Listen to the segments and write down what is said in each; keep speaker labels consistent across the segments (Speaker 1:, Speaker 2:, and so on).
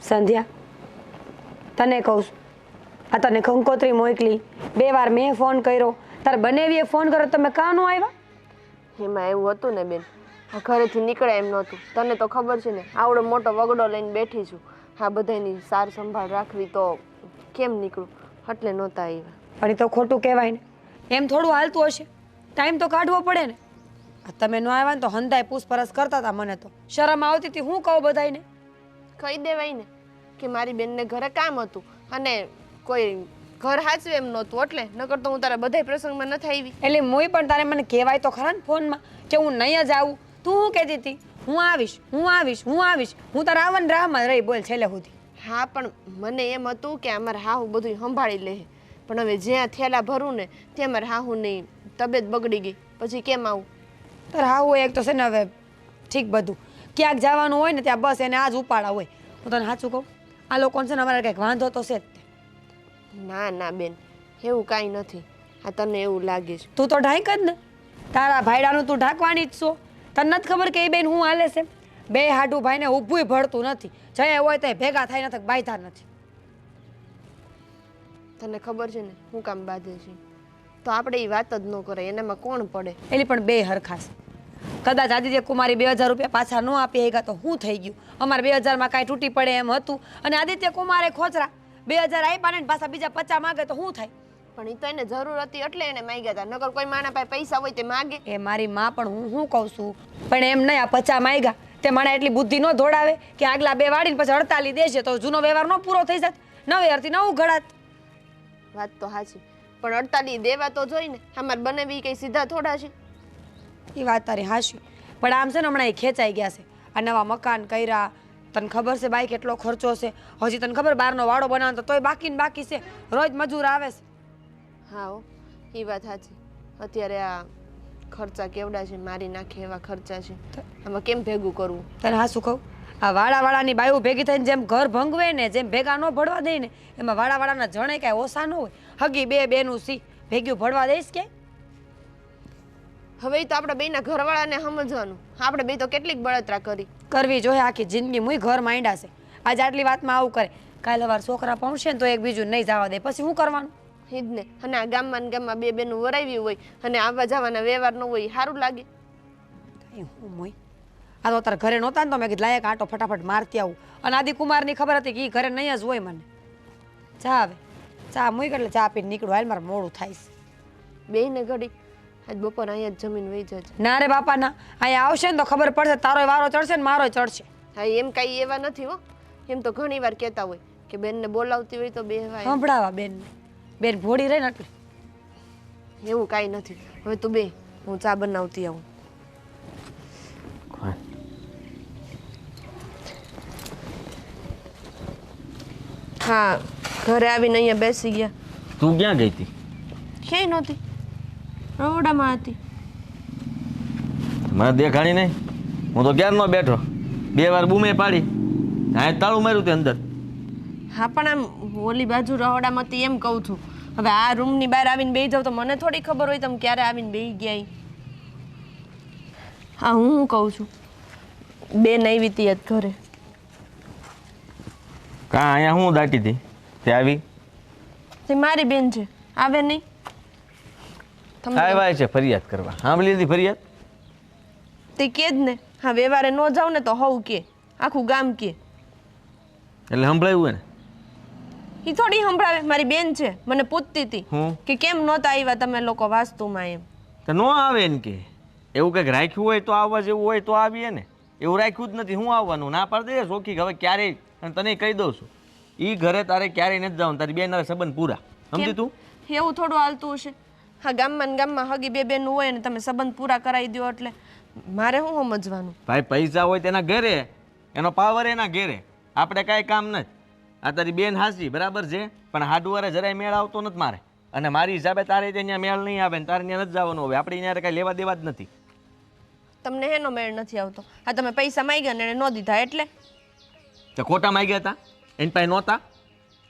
Speaker 1: સંધ્યા, તને કહું છું, આ તને કંકોત્રી મોકલી, 2 વાર મેં ફોન કર્યો, તાર બનેવીએ ફોન કર્યો, તમે કાં ન આવ્યા?
Speaker 2: એમાં એવું હતું ને બેન, આ ઘરેથી નીકળે એમ નહોતું. તને તો ખબર છે ને, આવડો મોટો વગડો લઈને બેઠી છું. આ બધાની સાર સંભાળ રાખવી તો કેમ નીકળું, એટલે નહોતા આવ્યા.
Speaker 1: પણ એ તો ખોટું કહેવાય ને, એમ થોડું હાલતું હશે, ટાઈમ તો કાઢવો પડે ને. તમે ન આવ્યા ને તો હંધાય પૂછપરછ કરતા હતા, મને તો શરમ આવતી હતી. હું કહું બધાને?
Speaker 2: કહી દેવાય ને કે મારી બેનને ઘરે કામ હતું અને કોઈ ઘર હાચવે એમ નહોતું, એટલે નકર તો હું તારા બધા પ્રસંગમાં નથી આવી.
Speaker 1: એટલે મોય પણ તારે મને કહેવાય તો ખરા ને ફોનમાં કે હું નહીં જ આવું. તું શું કહેતી હતી? હું આવીશ, હું આવીશ, હું આવીશ. હું તારા આવવાની રાહમાં રહી બોલ છેલ્લે સુધી.
Speaker 2: હા, પણ મને એમ હતું કે અમારે હાહુ બધું સંભાળી લે, પણ હવે જ્યાં થેલા ભરું ને ત્યાં મારે હાહુની તબિયત બગડી ગઈ, પછી કેમ આવું?
Speaker 1: તારે હાવું એક તો છે ને હવે ઠીક બધું, ક્યાંક જવાનું હોય ને ત્યાં બસ એને આજ ઉપાડા હોય. હું તને સાચું કહું, આ લોકોને છે ને અમારે કંઈક વાંધો તો છે જ તે.
Speaker 2: ના ના બેન, એવું કાંઈ નથી. આ તને એવું લાગે છે.
Speaker 1: તું તો ઢાંક જ ને, તારા ભાઈડાનું તું ઢાંકવાની જ છો. તને નથી ખબર કે એ બેન હું હાલે છે? 2 હાડું ભાઈને ઊભું ભળતું નથી, જય હોય તો ભેગા થાય નથી, બાયધા નથી.
Speaker 2: તને ખબર છે ને હું કામ બાંધે છે? તો આપણે એ વાત જ ન કરે, એનામાં કોણ પડે?
Speaker 1: એટલે પણ 2 હરખા છે. કદાચ આદિત્ય કુમારી 2000 રૂપિયા પાછા ન આપી ગયા તો શું થઈ ગયું? અમારે 2000માં કાંઈ તૂટી પડે એમ હતું, અને આદિત્ય કુમારે ખોચરા 2000 આપ્યા ને પાછા બીજા 50 માગે તો શું થાય?
Speaker 2: પણ એ તો એને જરૂર હતી એટલે એને માંગ્યા હતા, નકર કોઈ માણા પાસે પૈસા હોય તે માગે?
Speaker 1: એ મારી માં પણ હું શું કહું છું, પણ એમ નહીં, આ 50 માંગ્યા તે મને એટલી બુદ્ધિ ન દોડાવે કે આગલા 2 વાળીને પછી 48 દેશે તો જૂનો વ્યવહાર ન પૂરો થઈ જાત, 9000થી નવું ઘડાત.
Speaker 2: વાત તો સાચી, પણ 48 દેવા તો જોઈ ને. અમારે બનેવી કઈ સીધા થોડા છે?
Speaker 1: એ વાત તારી હાશી, પણ આમ છે ને હમણાં એ ખેંચાઈ ગયા છે. આ નવા મકાન કર્યા, તને ખબર છે બાઈ કેટલો ખર્ચો છે? હજી તને ખબર બહારનો વાડો બનાવતો તોય બાકી ને બાકી છે, રોજ મજૂર આવે છે.
Speaker 2: હા હો, એ વાત સાચી. અત્યારે આ ખર્ચા કેવડા છે, મારી નાખે એવા ખર્ચા છે. આમાં કેમ ભેગું કરવું?
Speaker 1: તને હા શું કહું, આ વાળાવાળાની બાયું ભેગી થઈને જેમ ઘર ભંગવે ને, જેમ ભેગા ન ભળવા દે ને, એમાં વાળાવાળાના જણે કાંઈ ઓછા ન હોય. હગી 2 બેનું સી ભેગ્યું ભળવા દઈશ કે?
Speaker 2: હવે તો આપણે બેના ઘરવાળાને સમજવાનું. આપણે બે તો કેટલીક બળતરા
Speaker 1: કરવી જોઈએ આખી જિંદગી. મુય ઘર માંડ્યા છે, આજે આટલી વાતમાં આવું કરે, કાલે વાર છોકરા પહોંચશે ને તો એક બીજું નહીં જવા દે, પછી શું કરવાનું?
Speaker 2: જ ને. અને આ ગામમાં ને ગામમાં 2 બેનું વરાવ્યું હોય અને આવવા જવાના વ્યવહાર ન હોય, સારું લાગે?
Speaker 1: હું મોય આ તો તારા ઘરે નહોતા ને તો મેં કીધું લાયક આટો ફટાફટ મારતી આવું, અને આદિકુમારની ખબર હતી કે એ ઘરે નહીં જ હોય. મને ચા આવે, ચા મૂક એટલે ચા પીને નીકળું. હાલ મારે મોડું થાય છે.
Speaker 2: બેયને ઘડી આજ બપોર અહીંયા જ જમીન વહી જજે.
Speaker 1: ના રે બાપા ના, અહીંયા આવશે ને તો ખબર પડશે, તારો વારો ચડશે ને મારો ચડશે.
Speaker 2: હા, એમ કાંઈ એવા નથી હો. એમ તો ઘણી વાર કહેતા હોય કે બેનને બોલાવતી હોય તો બેહવાય.
Speaker 1: સંભળાવા બેનને, બેન ભોળી રહે ને એટલે.
Speaker 2: એવું કાંઈ નથી. હવે તું બે, હું ચા બનાવતી આવું. હા, ઘરે આવીને અહીંયા બેસી ગયા.
Speaker 3: તું ક્યાં ગઈ હતી?
Speaker 2: ક્યાંય નહોતી, રવડામાં હતી.
Speaker 3: મને દેખાણી નહીં, હું તો ક્યારનો બેઠો. 2 વાર બૂમે પાડી, હા તાળું માર્યું તે અંદર.
Speaker 2: હા, પણ આમ ઓલી બાજુ રહોડામાં હતી એમ કહું છું. હવે આ રૂમની બહાર આવીને બેસી જાવ તો મને થોડી ખબર હોય તમે ક્યારે આવીને બેસી ગયા. હા, હું કહું છું, બેન આવી હતી આજ ઘરે.
Speaker 3: કાં અહીંયા હું દાટી હતી તે આવી?
Speaker 2: તે મારી બેન છે, આવે નહીં.
Speaker 3: આવ્યા છે ફરિયાદ કરવા. સાંભળી લીધી ફરિયાદ?
Speaker 2: તે કે જ ને. હા, વ્યવહારે ન જાવ ને તો હવ કે, આખું ગામ કે.
Speaker 3: એટલે સંભળાયું હોય ને?
Speaker 2: એ થોડી સંભળાવે. મારી બેન છે, મને પૂછતી હતી
Speaker 3: હું
Speaker 2: કે કેમ નહોતા આવ્યા તમે લોકો વાસ્તુમાં એમ.
Speaker 3: તો ન આવે ને કે એવું કંઈક રાખ્યું હોય તો આવવા જેવું હોય તો આવીએ ને. એવું રાખ્યું જ નથી, હું આવવાનું ના પાડી દે સોખી. હવે ક્યારેય, અને તને કહી દઉં છું, એ ઘરે તારે ક્યારેય નથી જવાનું. તારી બેન સંબંધ પૂરા, સમજી તું?
Speaker 2: એવું થોડું હાલતું હશે? હા, ગામમાં ને ગામમાં હગી 2 બેનું હોય ને તમે સંબંધ પૂરા કરાવી દો એટલે મારે શું સમજવાનું?
Speaker 3: ભાઈ પૈસા હોય તેના ઘરે, એનો પાવર એના ઘરે, આપણે કાંઈ કામ નથી. આ તારી બેન હાસી બરાબર છે, પણ હાડુવારે જરાય મેળ આવતો નથી મારે. અને મારી હિસાબે તારે ત્યાં મેળ નહીં આવે ને તારે ત્યાં નથી જવાનું. હવે આપણે ત્યાં કાંઈ લેવા દેવા જ નથી.
Speaker 2: તમને એનો મેળ નથી આવતો? આ તમે પૈસા માંગ્યા ને એને ન દીધા એટલે?
Speaker 3: તો ખોટા માંગ્યા હતા, એની પાસે નહોતા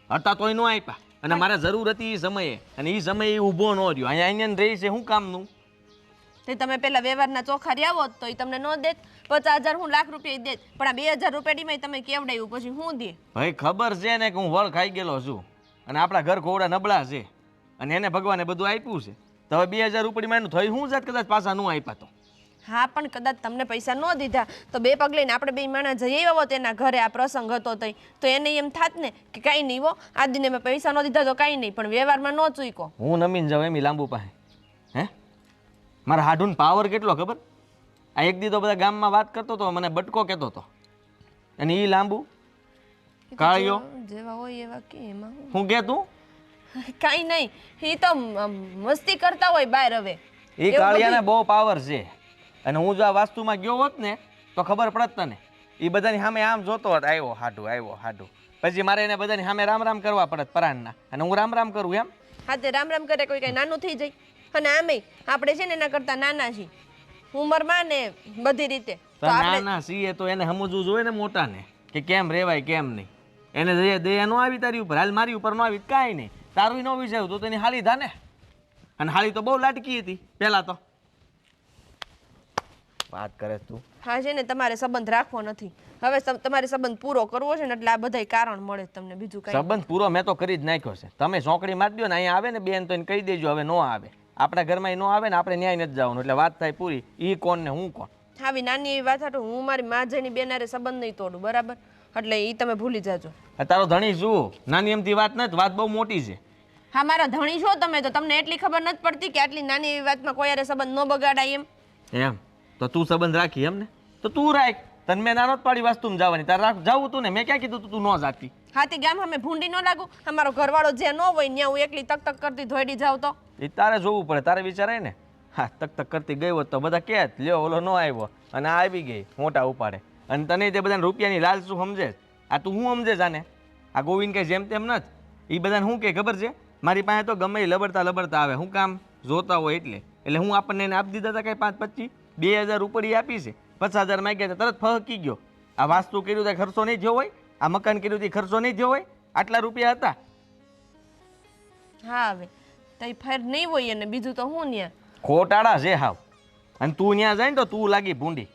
Speaker 3: હતા તોય ન આપ્યા. અને મારે જરૂર હતી એ સમયે, અને એ સમયે એ ઊભો ન રહ્યો. અહીંયા રહી છે શું કામનું?
Speaker 2: તો તમે પેલા વ્યવહારના ચોખા રહ્યા હોત તો એ તમને ન દેત. 50,000 હું લાખ રૂપિયા દેત, પણ આ 2,000 રૂપિયામાં તમે કેવડાવ્યું પછી હું દે?
Speaker 3: ભાઈ ખબર છે ને કે હું વળ ખાઈ ગયેલો છું અને આપણા ઘર ખોવડા નબળા છે અને એને ભગવાને બધું આપ્યું છે. તો હવે 2,000 રૂપિયામાં એનું થઈ હું જાત કદાચ પાછા ન આપ્યા તો.
Speaker 2: હા પણ કદાચ તમને પૈસા ન દીધા તો બે પગ લઈને આપણે બે માણસ જઈ આવ્યા હોત એના ઘરે, આ પ્રસંગ હતો તઈ, તો એને એમ થાત ને કે કાંઈ નહીં હો, આ દિને મેં પૈસા ન દીધા તો કાંઈ નહીં, પણ વ્યવહારમાં ન ચૂક્યો.
Speaker 3: હું નમીન જાઉં એમ લાંબુ પાસે. હે મારા હાડુન પાવર કેટલો ખબર? આ એક દી તો બધા ગામમાં વાત કરતો હતો, મને બટકો કહેતો હતો. અને એ લાંબુ કાળિયો
Speaker 2: જેવા હોય એવા કે એમાં
Speaker 3: હું કે તું
Speaker 2: કાંઈ નહીં, એ તો મસ્તી કરતા હોય બહાર. હવે
Speaker 3: એ કાળિયાને બહુ પાવર છે અને હું જો આ વાસ્તુમાં ગયો હોત ને તો ખબર પડત તને. એ બધાની સામે આમ જોતો હોત, આવ્યો હાડું. પછી મારે એને બધાની સામે રામ રામ કરવા પડત પરાણના, અને હું રામ રામ કરું એમ.
Speaker 2: હા તે રામ રામ કરે કોઈ કઈ નાનું થઈ જાય. અને આમે આપણે છે ને એના કરતા નાના છીએ ઉંમરમાં ને બધી રીતે. તો આપણે
Speaker 3: નાના છીએ તો એને સમજવું જોઈએ ને મોટાને કે કેમ રેવાય કેમ નહીં. એને દયા ન આવી તારી ઉપર, હાલ મારી ઉપર ન આવી કાંઈ નહીં. તારું ન વિચાર્યું તો તેની હાલી થાને. અને હાલી તો બહુ લાટકી હતી પહેલા તો. વાત કરે તું.
Speaker 2: હા છે ને તમારે સંબંધ રાખવો નથી, હવે તમારે સંબંધ પૂરો કરવો છે ને એટલે આ બધાય કારણ મળે તમને, બીજું કઈ.
Speaker 3: સંબંધ પૂરો મેં તો કરી જ નાખ્યો છે. તમે ચોકડી મારી દો ને અહીંયા આવે ને બેન તો એને કહી દેજો હવે ન આવે. આપણા ઘરમાં ન આવે ને આપણે ન્યાય નથી જવાનું, એટલે વાત થાય પૂરી. ઈ કોણ ને હું કોણ.
Speaker 2: આવી નાની એવી વાત હાટું હું મારી મા જઈને બેનારે સંબંધ નહીં તોડું, બરાબર? એટલે એ તમે ભૂલી જાજો.
Speaker 3: તારો ધણી શું નાની એમથી વાત નથી, વાત બહુ મોટી છે.
Speaker 2: હા મારા ધણી છો તમે, તો તમને એટલી ખબર નથી પડતી કે આટલી નાની એવી વાતમાં કોઈ યારે સંબંધ ન બગાડાય એમ.
Speaker 3: એમ તો તું સંબંધ રાખી એમ ને? તો તું રાખ. તને મેં નાનો જ પાડી વાસ્તુમાં જવાની, તારે જવું તું ને, મેં ક્યાં કીધું તું ન જાતી?
Speaker 2: હાથી ગામ અમે ભૂંડી ન લાગુ? અમારો ઘરવાળો જ્યાં ન હોય ત્યાં હું એકલી તક તક કરતી ધોઈડી જાવ તો?
Speaker 3: એ તારે જોવું પડે, તારે વિચારાય ને. હા તક તક કરતી ગઈ હોત તો બધા કહે લ્યો ઓલો ન આવ્યો અને આ આવી ગઈ મોટા ઉપાડે. અને તને તે બધાને રૂપિયાની લાલ શું સમજે? આ તું હું સમજે જાને? આ ગોવિંદ કે જેમ તેમ નથી. એ બધાને શું કે ખબર છે? મારી પાસે તો ગમે લબડતા આવે, શું કામ જોતા હોય એટલે હું આપણને એને આપી દીધા હતા કાંઈ 5-25 2,000 રૂપિયા આપી છે. 50,000 માંગ્યા હતા, તરત ફહકી ગયો. આ વાસ્તુ કર્યું તો ખર્ચો નહીં થયો હોય, આ મકાન કર્યું તો ખર્ચો નહીં થયો હોય, આટલા રૂપિયા હતા.
Speaker 2: હા હવે તઈ ફેર નહીં હોય અને બીજું તો હું ન્યા
Speaker 3: ખોટાડા છે હાવ. અને તું ત્યાં જાય ને તો તું લાગી ભૂંડી.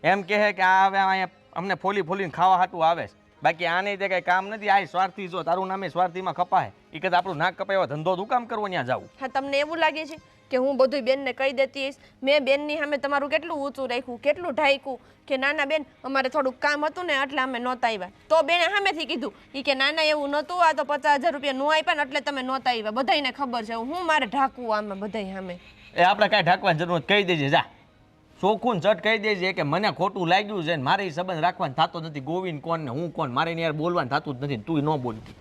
Speaker 3: એમ કહે કે આ હવે અહીંયા અમને ફોલીને ખાવા હાટું આવે છે, બાકી આને તે કઈ કામ નથી. આ સ્વાર્થી જો, તારું નામે સ્વાર્થીમાં કપાય. એ કદાચ આપણું નાક કપાય ધંધો શું કામ કરવો ત્યાં જવું?
Speaker 2: હા તમને એવું લાગે છે કે હું બધું બેનને કહી દેતી હઈશ? મેં બેનની સામે તમારું કેટલું ઊંચું રાખ્યું, કેટલું ઢાંક્યું કે નાના બેન અમારે થોડુંક કામ હતું ને એટલે અમે નહોતા આવ્યા. તો બેને સામેથી કીધું એ કે નાના એવું નહોતું, આ તો 50,000 રૂપિયા ન આપ્યા ને એટલે તમે નહોતા આવ્યા. બધાને ખબર છે, હું મારે ઢાંકવું આમાં બધાય સામે?
Speaker 3: એ આપણે કાંઈ ઢાંકવાની જરૂર કહી દેજે જા. ચોખ્ખું ચટ કહી દેજે કે મને ખોટું લાગ્યું છે ને મારે એ સંબંધ રાખવાનો થતો નથી. ગોવિંદ કોણ ને હું કોણ, મારે યાર બોલવાનું થતું જ નથી, તું ન બોલતી.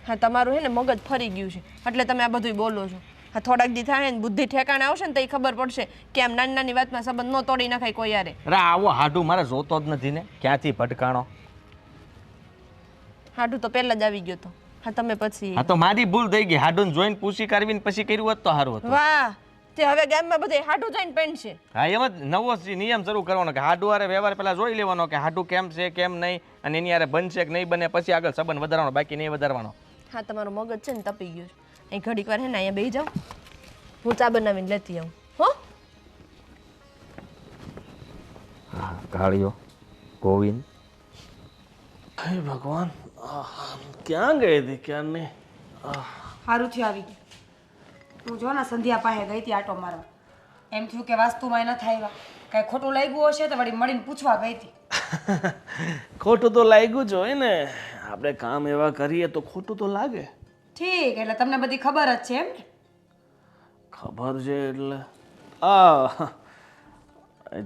Speaker 2: હા તમારું હે ને મગજ ફરી ગયું છે એટલે તમે આ બધું બોલો છો. હા થોડાક દી થાય ને બુદ્ધિ ઠેકાણે આવશે ને તો એ ખબર પડશે કે આમ નાની નાની વાતમાં સંબંધ ન તોડી નખાય કોઈ યારે.
Speaker 3: અરે આવો હાડું મારે જોતો જ નથી ને, ક્યાંથી ભટકાણો.
Speaker 2: હાડું તો પહેલા જ આવી ગયો તો. હા તમે પછી.
Speaker 3: હા તો મારી ભૂલ થઈ ગઈ. હાડું જોઈને પૂછી કરવીને પછી કર્યું હોત તો સારું હતું.
Speaker 2: વાહ તે હવે ગામમાં બધે હાડું જોઈને પહેરશે.
Speaker 3: હા એમ જ નવો નિયમ શરૂ કરવાનો કે હાડું હારે વ્યવહાર પહેલા જોઈ લેવાનો કે હાડું કેમ છે કેમ નહીં, અને એની હારે બનશે કે નહીં બને, પછી આગળ સંબંધ વધારવાનો, બાકી નહીં વધારવાનો.
Speaker 2: હા તમારું મગજ છે ને તપી ગયું છે. અહીં ઘડીક વાર હે ને અહીંયા બેસી જાઓ, હું ચા બનાવીને લેતી આવું. હો
Speaker 3: હા કાળિયો ગોવિંદ.
Speaker 4: હે ભગવાન, ક્યાં ગઈ હતી ક્યાં નહીં?
Speaker 1: સારું થયું આવી ગયું. હું જો ને સંધ્યા પાસે ગઈ હતી આટો મારવા. એમ થયું કે વાસ્તુમાં ન થાય, કાંઈ ખોટું લાગ્યું હશે તો વળી મળીને પૂછવા ગઈ હતી.
Speaker 4: ખોટું તો લાગ્યું જ હોય ને, આપણે કામ એવા કરીએ તો ખોટું તો લાગે.
Speaker 1: ઠીક, એટલે તમને બધી ખબર જ છે એમ ને?
Speaker 4: ખબર છે એટલે આ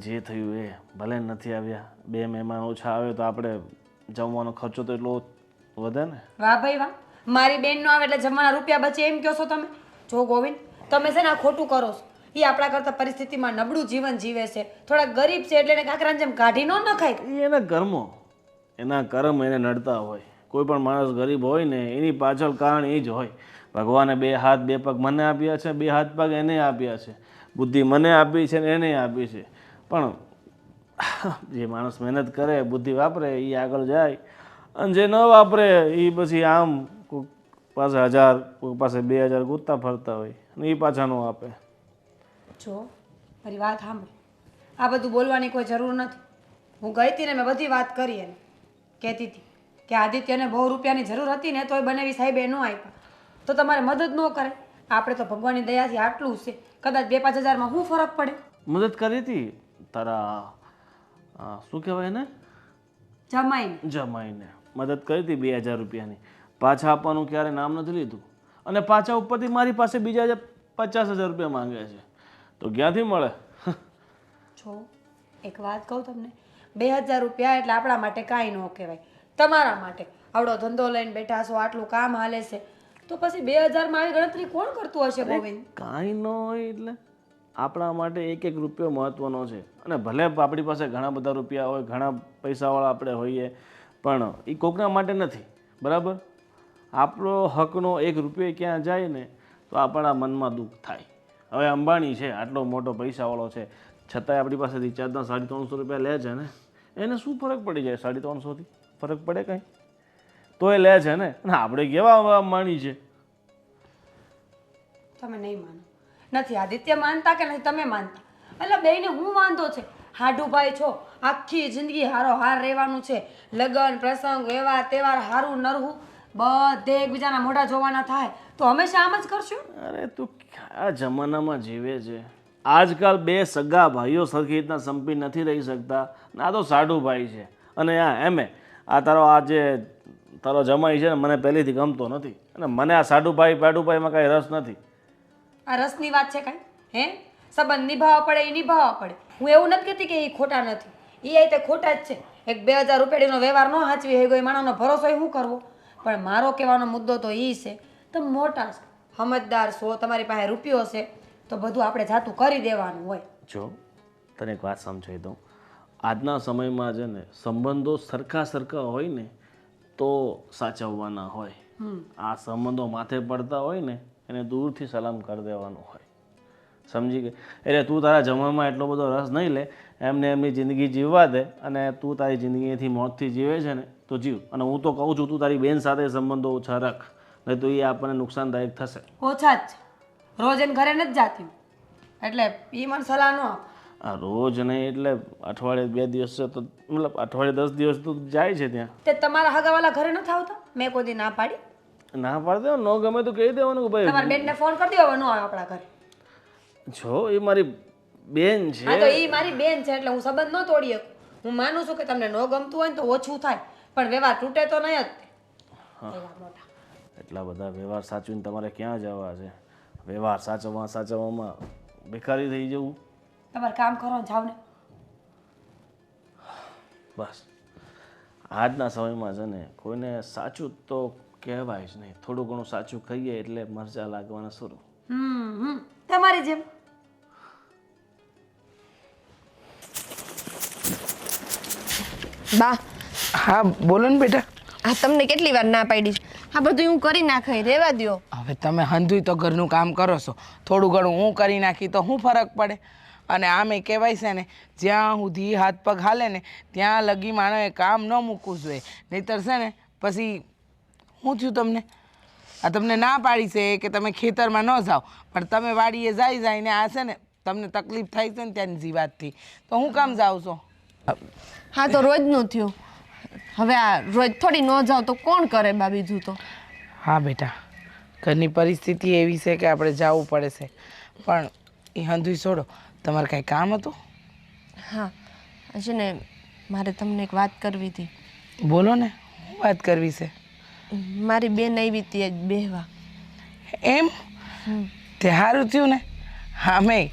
Speaker 4: જે થયું એ ભલે નથી આવ્યા, 2 મહેમાન ઓછા આવે તો આપણે જમવાનો ખર્ચો તો એટલો વધે ને.
Speaker 1: વાહ ભાઈ વાહ, મારી બેન નો આવે એટલે જમવાના રૂપિયા બચે એમ કહો છો તમે? જો ગોવિંદ તમે છે ને આ ખોટું કરો છો. એ આપણા કરતા પરિસ્થિતિમાં નબળું જીવન જીવે છે, થોડા ગરીબ છે એટલે એને કાંકરાની જેમ કાઢી ન નખાય.
Speaker 4: એ એના કર્મો, એના કર્મ એને નડતા હોય. કોઈ પણ માણસ ગરીબ હોય ને એની પાછળ કારણ એ જ હોય. ભગવાને 2 હાથ 2 પગ મને આપ્યા છે, 2 હાથ પગ એને આપ્યા છે, બુદ્ધિ મને આપી છે ને એને આપી છે. પણ જે માણસ મહેનત કરે, બુદ્ધિ વાપરે એ આગળ જાય, અને જે ન વાપરે એ પછી આમ કોઈક પાસે 1000 કોઈક પાસે 2,000 ગોતતા ફરતા હોય અને એ પાછા ન આપે.
Speaker 1: જો મારી વાત સાંભળ, આ બધું બોલવાની કોઈ જરૂર નથી. હું ગઈ હતી ને મેં બધી વાત કરી એને, કહેતી હતી કે આદિત્યને બહુ રૂપિયાની જરૂર હતી ને તોય બનાવી સાહેબે ન આપ્યા, તો તમારે મદદ ન કરે. આપણે તો ભગવાનની દયાથી આટલું છે, કદાચ 2-5 હજારમાં શું ફરક પડે?
Speaker 4: મદદ કરી હતી તારા શું કહેવાય ને
Speaker 1: જમાઈને
Speaker 4: જમાઈને મદદ કરી હતી 2000 રૂપિયાની. પાછા આપવાનું ક્યારે નામ નથી લીધું અને પાછા ઉપરથી મારી પાસે બીજા 50,000 રૂપિયા માંગે છે, તો ક્યાંથી મળે?
Speaker 1: છો એક વાત કહું તમને, 2000 રૂપિયા એટલે આપણા માટે કાંઈ ન કહેવાય. તમારા માટે આવડો ધંધો લઈને બેઠા છો, આટલું કામ હાલે છે, તો પછી 2000માં આવી ગણતરી કોણ કરતું હશે ગોવિંદ?
Speaker 4: કાંઈ ન હોય એટલે આપણા માટે એક એક રૂપિયો મહત્વનો છે. અને ભલે આપણી પાસે ઘણા બધા રૂપિયા હોય, ઘણા પૈસાવાળા આપણે હોઈએ, પણ એ કોકના માટે નથી, બરાબર? આપણો હકનો એક રૂપિયો ક્યાં જાય ને તો આપણા મનમાં દુઃખ થાય. હવે અંબાણી છે, આટલો મોટો પૈસાવાળો છે, છતાંય આપણી પાસેથી 350 રૂપિયા લે છે ને, એને શું ફરક પડી જાય? 350થી ફરક પડે કાંઈ? તો એ લે છે ને. અને આપણે કેવા અંબાણી છે?
Speaker 1: તમે નહીં માનો, નથી આદિત્ય માનતા કે નથી તમે માનતા, એટલે બેયને હું વાંધો છે? હાડુભાઈ છો, આખી જિંદગી હારો હાર રહેવાનું છે, લગ્ન પ્રસંગ વ્યવહાર તહેવાર હારું નરવું બધે એકબીજાના મોઢા જોવાના થાય, તો હંમેશા આમ જ કરશું?
Speaker 4: અરે તું આ જમાનામાં જીવે છે. આજકાલ બે સગા ભાઈઓ સરખી રીતના સંપી નથી રહી શકતા. ના તો સાડુભાઈ છે અને આ તારો જમાઈ છે ને મને પહેલેથી ગમતો નથી, અને મને આ સાડુભાઈમાં કાંઈ રસ નથી.
Speaker 1: આ રસની વાત છે કાંઈ? હે, સંબંધ નિભાવવા પડે એ નિભાવવા પડે. હું એવું નથી કહેતી કે એ ખોટા નથી, એ તે ખોટા જ છે. એક 2000 રૂપિયાનો વ્યવહાર ન સાચવી હોય કોઈ માણસનો ભરોસો એ શું કરવો? પણ મારો કહેવાનો મુદ્દો તો એ છે, તમે મોટા છો, સમજદાર છો, તમારી પાસે રૂપિયો છે, તો બધું આપણે જાતું કરી દેવાનું હોય.
Speaker 4: જો તને એક વાત સમજાવી દઉં, આજના સમયમાં છે ને સંબંધો સરખા હોય ને તો સાચવવાના હોય. આ સંબંધો માથે પડતા હોય ને એને દૂરથી સલામ કરી દેવાનું હોય, સમજી ગઈ? એટલે તું તારા જમવામાં એટલો બધો રસ નહીં લે, એમની જિંદગી જીવવા દે, અને તું તારી જિંદગીથી મોતથી જીવે છે ને તો જીવ. અને હું તો કહું છું તું તારી બેન સાથે સંબંધો ઓછા રાખ, નહીં તો એ આપણને નુકસાનદાયક થશે.
Speaker 1: ઓછા જ છે, રોજ એને ઘરે નથી જાતી, એટલે એ મને સલાહ ન આપે.
Speaker 4: આ રોજ નહીં એટલે અઠવાડિયે 2 દિવસ છે તો મતલબ અઠવાડિયે 10 દિવસ તો જાય છે ત્યાં.
Speaker 1: તે તમારા હગાવાલા ઘરે નથી આવતા? મેં કોઈ દી ના પાડી?
Speaker 4: ના પાડી દેવાનું, ન ગમે તો કહી દેવાનું કે ભાઈ
Speaker 1: તમારા બેનને ફોન કરી દેવો, ન આવે આપણા ઘરે.
Speaker 4: જો એ મારી બેન છે.
Speaker 1: હા તો એ મારી બેન છે એટલે હું સંબંધ ન તોડી શકું. હું માનું છું કે તમને ન ગમતું હોય ને તો ઓછું થાય, પણ વ્યવહાર તૂટે તો નહીં જ. એવા મોટા
Speaker 4: એટલા બધા વ્યવહાર સાચવીને તમારે ક્યાં જવા છે? વ્યવહાર સાચવવામાં બેકારી થઈ જવું.
Speaker 1: તમારે કામ કરો ને જાવ ને.
Speaker 4: બસ આજના સમયમાં છે ને કોઈને સાચું તો કહેવાય જ નહીં. થોડું ઘણું સાચું કહીએ એટલે મરચા લાગવાના શરૂ.
Speaker 1: તમારી જેમ.
Speaker 2: બા,
Speaker 5: હા બોલો ને બેટા.
Speaker 2: આ તમને કેટલી વાર ના પાડી છે? આ બધું હું કરી નાખાય, રહેવા દ્યો.
Speaker 5: હવે તમે હંધુય તો ઘરનું કામ કરો છો, થોડું ઘણું હું કરી નાખી તો શું ફરક પડે? અને આમે કહેવાય છે ને, જ્યાં સુધી હાથ પગ હાલે ને ત્યાં લગી માણસે કામ ન મૂકવું જોઈએ, નહીંતર છે ને પછી શું થયું તમને? આ તમને ના પાડી છે કે તમે ખેતરમાં ન જાઓ, પણ તમે વાડીએ જાય ને આ છે ને તમને તકલીફ થાય છે ને ત્યાંની જીવાતથી, તો હું કામ જાઉં છો?
Speaker 2: હા તો રોજનું થયું, હવે આ રોજ થોડી ન જાવ તો કોણ કરે બા બીજું તો?
Speaker 5: હા બેટા, ઘરની પરિસ્થિતિ એવી છે કે આપણે જવું પડે છે, પણ એ હંધુય છોડો, તમારે કાંઈ કામ હતું?
Speaker 2: હા છે ને, મારે તમને એક વાત કરવી હતી.
Speaker 5: બોલો ને, શું વાત કરવી છે?
Speaker 2: મારી બેન આવી હતી આજ બેહવા.
Speaker 5: એમ? તે સારું થયું ને. હા મેં